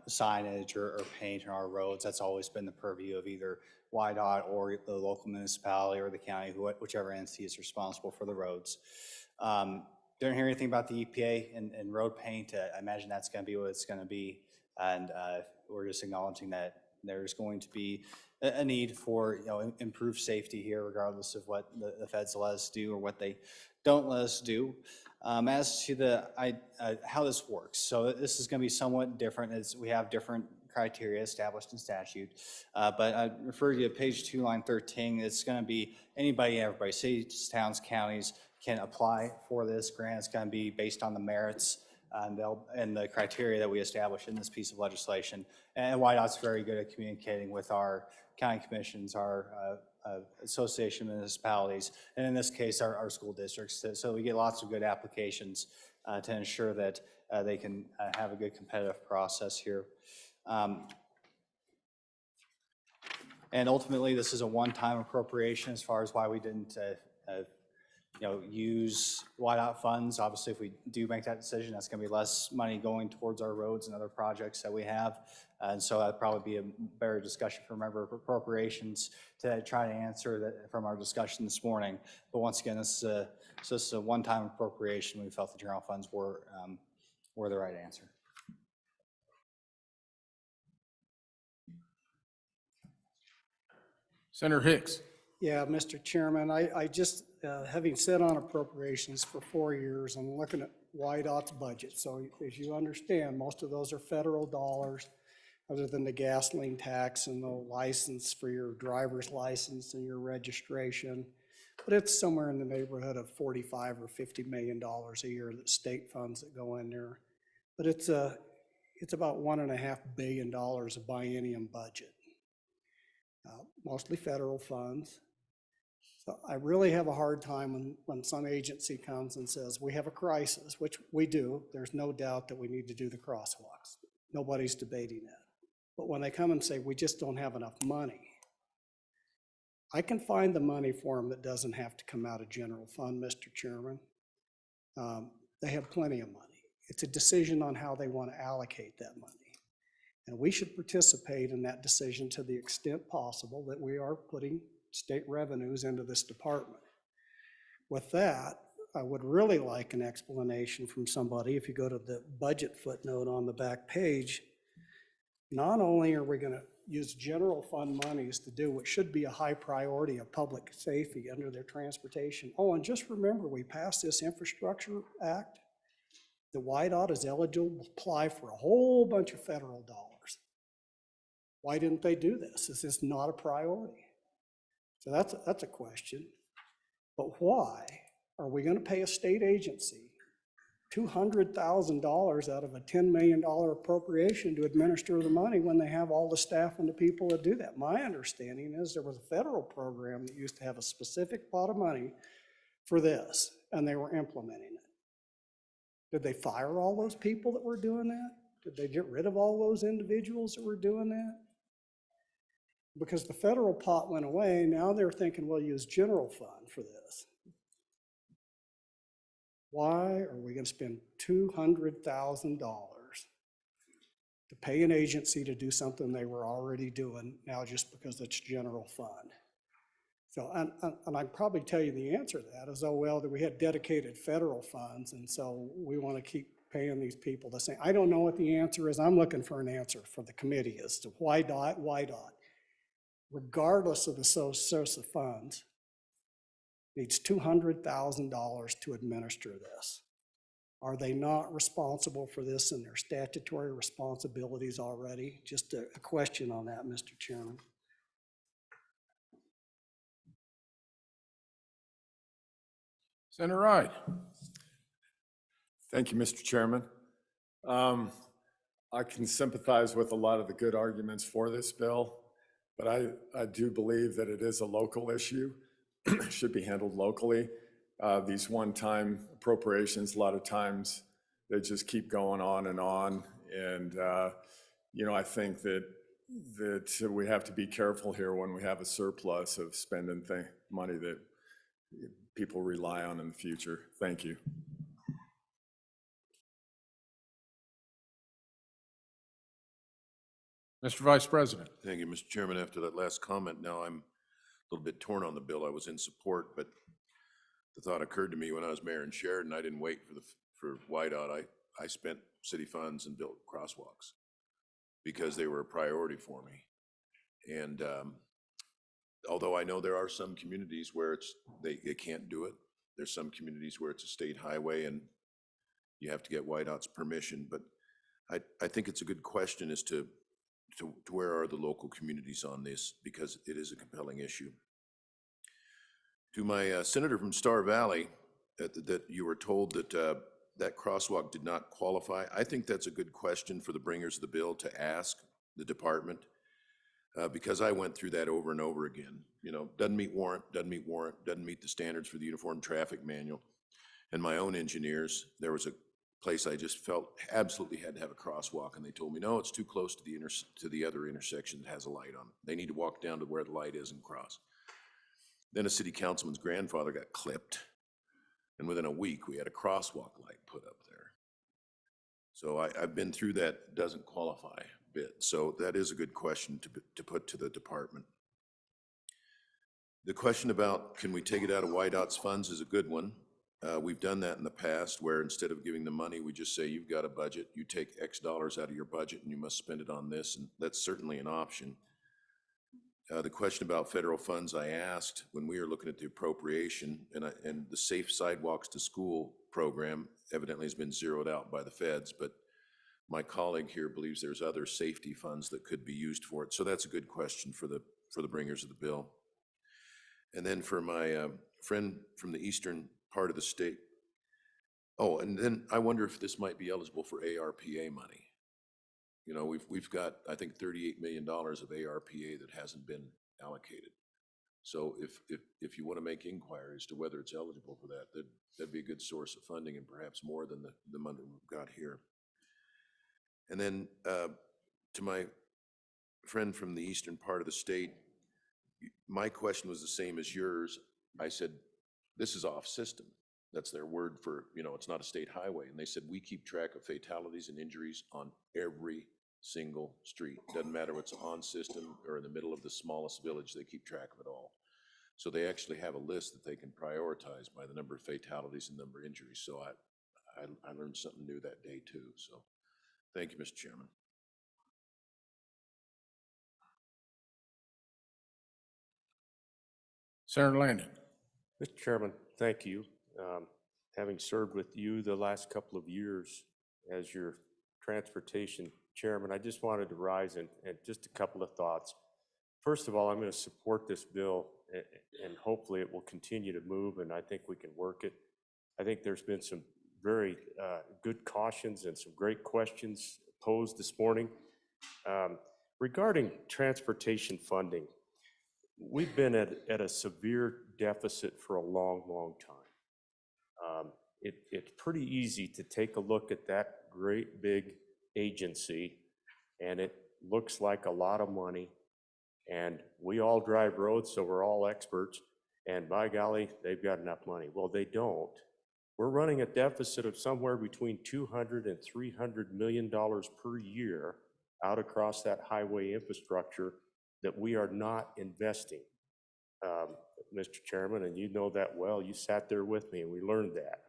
signage or paint on our roads. That's always been the purview of either YDOT or the local municipality or the county, whichever entity is responsible for the roads. Don't hear anything about the EPA and road paint. I imagine that's going to be what it's going to be. And we're just acknowledging that there's going to be a need for improved safety here, regardless of what the feds let us do or what they don't let us do. As to how this works, so this is going to be somewhat different as we have different criteria established in statute. But I refer you to page 2, line 13. It's going to be anybody, everybody, cities, towns, counties can apply for this grant. It's going to be based on the merits and the criteria that we establish in this piece of legislation. And YDOT's very good at communicating with our county commissions, our association of municipalities, and in this case, our school districts. So we get lots of good applications to ensure that they can have a good competitive process here. And ultimately, this is a one-time appropriation as far as why we didn't use YDOT funds. Obviously, if we do make that decision, that's going to be less money going towards our roads and other projects that we have. And so that'd probably be a better discussion for member appropriations to try to answer that from our discussion this morning. But once again, this is a one-time appropriation. We felt the general funds were the right answer. Senator Hicks. Yeah, Mr. Chairman, I just, having sat on appropriations for 4 years, I'm looking at YDOT's budget. So as you understand, most of those are federal dollars, other than the gasoline tax and the license for your driver's license and your registration. But it's somewhere in the neighborhood of $45 or $50 million a year that state funds that go in there. But it's about $1.5 billion of biennium budget. mostly federal funds. So I really have a hard time when some agency comes and says, we have a crisis, which we do. There's no doubt that we need to do the crosswalks. Nobody's debating that. But when they come and say, we just don't have enough money, I can find the money for them that doesn't have to come out of general fund, Mr. Chairman. They have plenty of money. It's a decision on how they want to allocate that money. And we should participate in that decision to the extent possible that we are putting state revenues into this department. With that, I would really like an explanation from somebody. If you go to the budget footnote on the back page, not only are we going to use general fund monies to do what should be a high priority of public safety under their transportation. Oh, and just remember, we passed this Infrastructure Act. The YDOT is eligible to apply for a whole bunch of federal dollars. Why didn't they do this? Is this not a priority? So that's a question. But why are we going to pay a state agency $200,000 out of a $10 million appropriation to administer the money when they have all the staff and the people that do that? My understanding is there was a federal program that used to have a specific pot of money for this, and they were implementing it. Did they fire all those people that were doing that? Did they get rid of all those individuals that were doing that? Because the federal pot went away, now they're thinking, we'll use general fund for this. Why are we going to spend $200,000 to pay an agency to do something they were already doing now just because it's general fund? So, and I'd probably tell you the answer to that is, oh, well, that we had dedicated federal funds, and so we want to keep paying these people the same. I don't know what the answer is. I'm looking for an answer for the committee as to why dot. Regardless of the source of funds, needs $200,000 to administer this. Are they not responsible for this in their statutory responsibilities already? Just a question on that, Mr. Chairman. Senator Ride. Thank you, Mr. Chairman. I can sympathize with a lot of the good arguments for this bill, but I do believe that it is a local issue. It should be handled locally. These one-time appropriations, a lot of times, they just keep going on. And, you know, I think that we have to be careful here when we have a surplus of spending money that people rely on in the future. Thank you. Mr. Vice President. Thank you, Mr. Chairman. After that last comment, now I'm a little bit torn on the bill. I was in support, but the thought occurred to me when I was mayor in Sheridan. I didn't wait for YDOT. I spent city funds and built crosswalks because they were a priority for me. And although I know there are some communities where they can't do it, there's some communities where it's a state highway and you have to get YDOT's permission. But I think it's a good question as to where are the local communities on this, because it is a compelling issue. To my senator from Star Valley, that you were told that that crosswalk did not qualify. I think that's a good question for the bringers of the bill to ask the department, because I went through that over and over again. You know, doesn't meet warrant, doesn't meet warrant, doesn't meet the standards for the Uniform Traffic Manual. And my own engineers, there was a place I just felt absolutely had to have a crosswalk, and they told me, no, it's too close to the other intersection that has a light on it. They need to walk down to where the light is and cross. Then a city councilman's grandfather got clipped, and within a week we had a crosswalk light put up there. So I've been through that doesn't qualify bit. So that is a good question to put to the department. The question about can we take it out of YDOT's funds is a good one. We've done that in the past where instead of giving the money, we just say, you've got a budget, you take X dollars out of your budget and you must spend it on this, and that's certainly an option. The question about federal funds I asked when we were looking at the appropriation, and the Safe Sidewalks to School program evidently has been zeroed out by the feds, but my colleague here believes there's other safety funds that could be used for it. So that's a good question for the bringers of the bill. And then for my friend from the eastern part of the state. Oh, and then I wonder if this might be eligible for ARPA money. You know, we've got, I think, $38 million of ARPA that hasn't been allocated. So if you want to make inquiries to whether it's eligible for that, that'd be a good source of funding and perhaps more than the money we've got here. And then to my friend from the eastern part of the state, my question was the same as yours. I said, this is off system. That's their word for, it's not a state highway. And they said, we keep track of fatalities and injuries on every single street. Doesn't matter what's on system or in the middle of the smallest village, they keep track of it all. So they actually have a list that they can prioritize by the number of fatalities and number of injuries. So I learned something new that day too. So thank you, Mr. Chairman. Senator Landon. Mr. Chairman, thank you. Having served with you the last couple of years as your transportation chairman, I just wanted to rise and just a couple of thoughts. First of all, I'm going to support this bill and hopefully it will continue to move and I think we can work it. I think there's been some very good cautions and some great questions posed this morning. Regarding transportation funding, we've been at a severe deficit for a long, long time. It's pretty easy to take a look at that great big agency and it looks like a lot of money and we all drive roads, so we're all experts, and by golly, they've got enough money. Well, they don't. We're running a deficit of somewhere between $200 and $300 million per year out across that highway infrastructure that we are not investing. Mr. Chairman, and you know that well, you sat there with me and we learned that.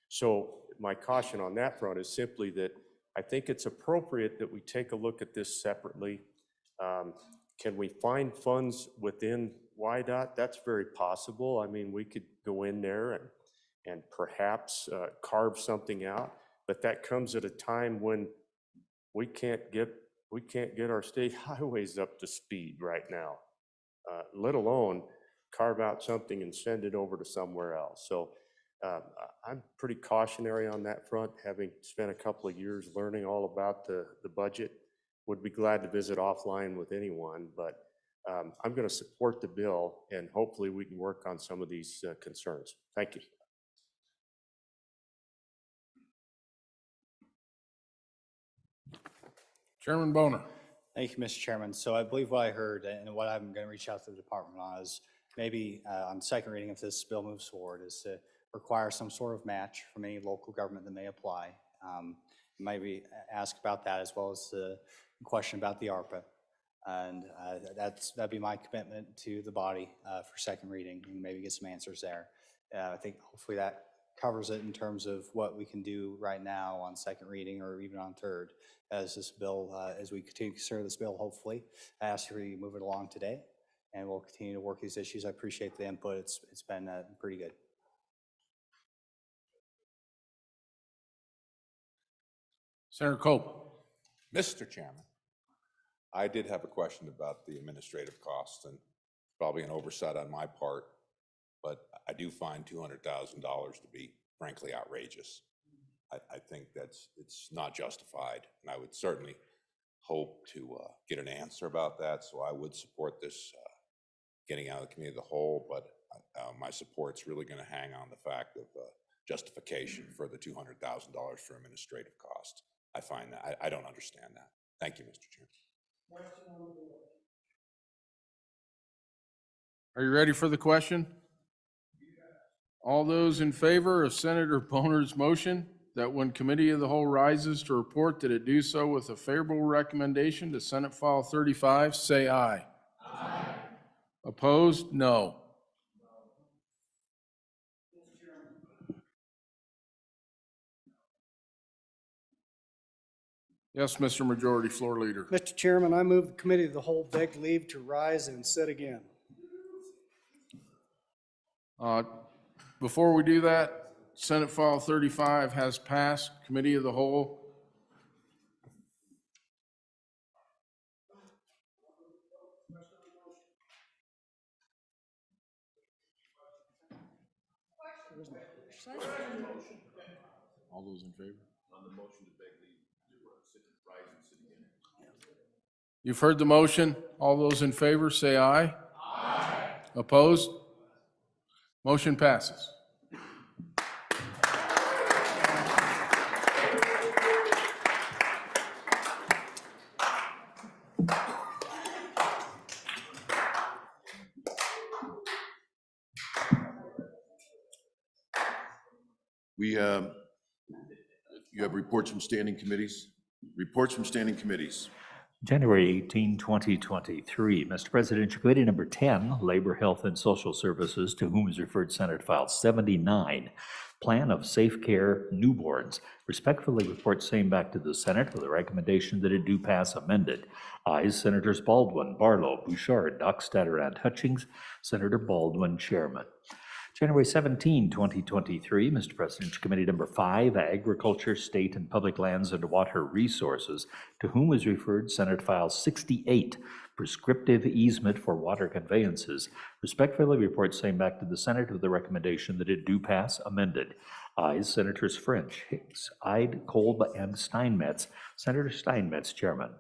So my caution on that front is simply that I think it's appropriate that we take a look at this separately. Can we find funds within WYDOT? That's very possible. I mean, we could go in there and perhaps carve something out, but that comes at a time when we can't get our state highways up to speed right now, let alone carve out something and send it over to somewhere else. So I'm pretty cautionary on that front, having spent a couple of years learning all about the budget. Would be glad to visit offline with anyone, but I'm going to support the bill and hopefully we can work on some of these concerns. Thank you. Chairman Boner. Thank you, Mr. Chairman. So I believe what I heard and what I'm going to reach out to the department on is maybe on second reading, if this bill moves forward, is to require some sort of match from any local government that may apply. Maybe ask about that as well as the question about the ARPA. And that'd be my commitment to the body for second reading and maybe get some answers there. I think hopefully that covers it in terms of what we can do right now on second reading or even on third as this bill, as we continue to consider this bill, hopefully. I ask you to move it along today and we'll continue to work these issues. I appreciate the input. It's been pretty good. Senator Cope. Mr. Chairman, I did have a question about the administrative costs and probably an oversight on my part, but I do find $200,000 to be frankly outrageous. I think it's not justified, and I would certainly hope to get an answer about that. So I would support this getting out of the committee of the whole, but my support's really going to hang on the fact of justification for the $200,000 for administrative costs. I find that I don't understand that. Thank you, Mr. Chairman. Are you ready for the question? All those in favor of Senator Boner's motion that when committee of the whole rises to report that it do so with a favorable recommendation to Senate File 35, say aye. Aye. Opposed? No. Yes, Mr. Majority Floor Leader. Mr. Chairman, I move the committee of the whole beg leave to rise and sit again. Before we do that, Senate File 35 has passed committee of the whole. All those in favor? On the motion to beg leave to rise and sit again. You've heard the motion. All those in favor say aye. Aye. Opposed? Motion passes. You have reports from standing committees? Reports from standing committees. January 18, 2023. Mr. Presidential Committee number 10, Labor, Health, and Social Services, to whom is referred Senate File 79, Plan of Safe Care Newborns. Respectfully report same back to the Senate with a recommendation that it do pass amended. Ayes, Senators Baldwin, Barlow, Bouchard, Dockstader, and Hutchings. Senator Baldwin, Chairman. January 17, 2023, Mr. President, Committee number 5, Agriculture, State and Public Lands and Water Resources, to whom is referred Senate File 68, Prescriptive Easement for Water Conveyances. Respectfully report same back to the Senate with the recommendation that it do pass amended. Ayes, Senators French, Hicks, Ide, Kolb, and Steinmetz. Senator Steinmetz, Chairman.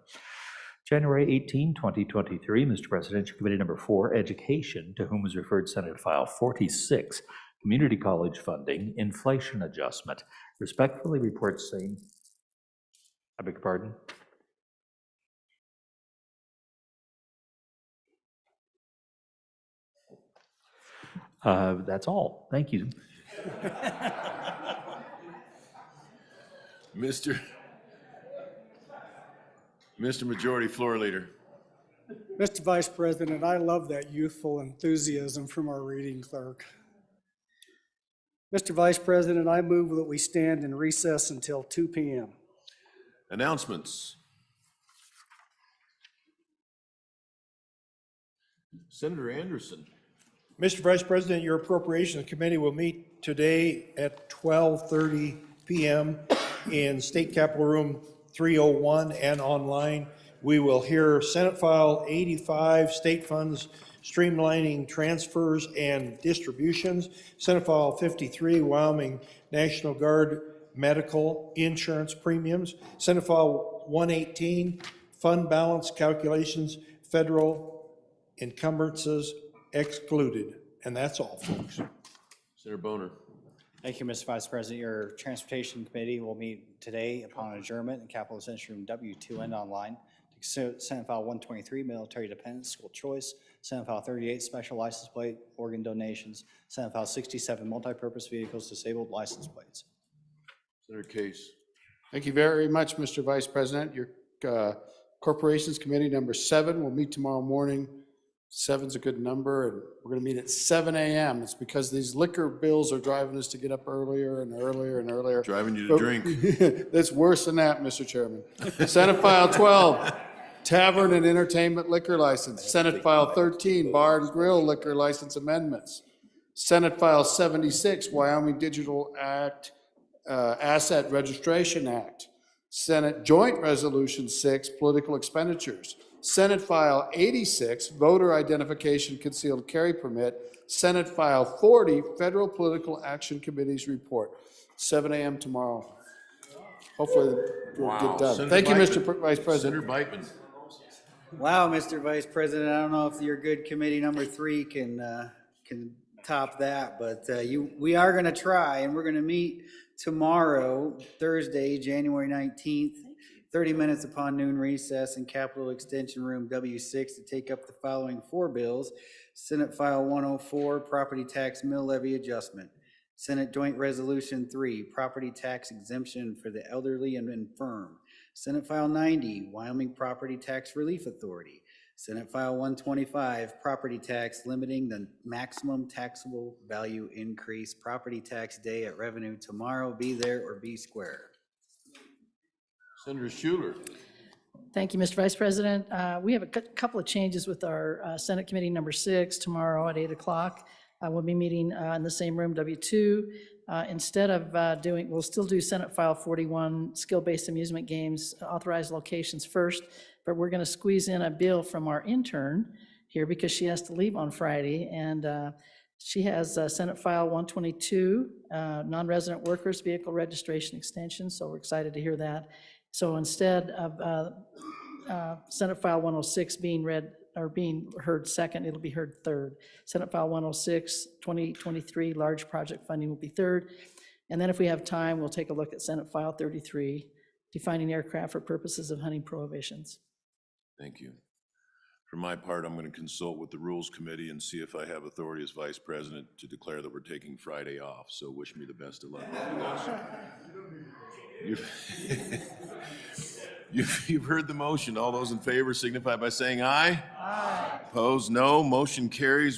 January 18, 2023, Mr. Presidential Committee number 4, Education, to whom is referred Senate File 46, Community College Funding, Inflation Adjustment. Respectfully report same. I beg your pardon? That's all. Thank you. Mr. Majority Floor Leader. Mr. Vice President, I love that youthful enthusiasm from our reading clerk. Mr. Vice President, I move that we stand in recess until 2 p.m. Announcements. Senator Anderson. Mr. Vice President, your Appropriations Committee will meet today at 12:30 p.m. in State Capitol Room 301 and online. We will hear Senate File 85, State Funds Streamlining Transfers and Distributions, Senate File 53, Wyoming National Guard Medical Insurance Premiums, Senate File 118, Fund Balance Calculations, Federal Encumbrances Excluded. And that's all, folks. Senator Boner. Thank you, Mr. Vice President. Your Transportation Committee will meet today upon adjournment in Capitol Session Room W2 and online. Senate File 123, Military Dependent School Choice. Senate File 38, Special License Plate, Organ Donations. Senate File 67, Multi-Purpose Vehicles, Disabled License Plates. Senator Case. Thank you very much, Mr. Vice President. Your Corporations Committee number 7 will meet tomorrow morning. 7's a good number, and we're going to meet at 7 a.m. It's because these liquor bills are driving us to get up earlier and earlier and earlier. Driving you to drink. It's worse than that, Mr. Chairman. Senate File 12, Tavern and Entertainment Liquor License. Senate File 13, Bar and Grill Liquor License Amendments. Senate File 76, Wyoming Digital Act, Asset Registration Act. Senate Joint Resolution 6, Political Expenditures. Senate File 86, Voter Identification Concealed Carry Permit. Senate File 40, Federal Political Action Committee's Report. 7 a.m. tomorrow. Hopefully we'll get done. Senator Thank you, Beitman. Mr. Vice President. Senator Beitman. Wow, Mr. Vice President, I don't know if your good committee number 3 can top that, but we are going to try, and we're going to meet tomorrow, Thursday, January 19th, 30 minutes upon noon recess in Capitol Extension Room W6 to take up the following 4 bills. Senate File 104, Property Tax Mill Levy Adjustment. Senate Joint Resolution 3, Property Tax Exemption for the Elderly and Infirm. Senate File 90, Wyoming Property Tax Relief Authority. Senate File 125, Property Tax Limiting the Maximum Taxable Value Increase. Property Tax Day at Revenue tomorrow. Be there or be square. Senator Schuler. Thank you, Mr. Vice President. We have a couple of changes with our Senate Committee number 6 tomorrow at 8 o'clock. We'll be meeting in the same room, W2. Instead of we'll still do Senate File 41, skill-based amusement games, authorized locations first, but we're going to squeeze in a bill from our intern here because she has to leave on Friday, and she has Senate File 122, non-resident workers vehicle registration extension, so we're excited to hear that. So instead of Senate File 106 being read are being heard second, it'll be heard third. Senate File 106, 2023, large project funding will be third. And then if we have time, we'll take a look at Senate File 33, defining aircraft for purposes of hunting prohibitions. Thank you. For my part, I'm going to consult with the Rules Committee and see if I have authority as Vice President to declare that we're taking Friday off. So wish me the best of luck with you guys. You've heard the motion. All those in favor signify by saying aye. Aye. Opposed, no. Motion carries.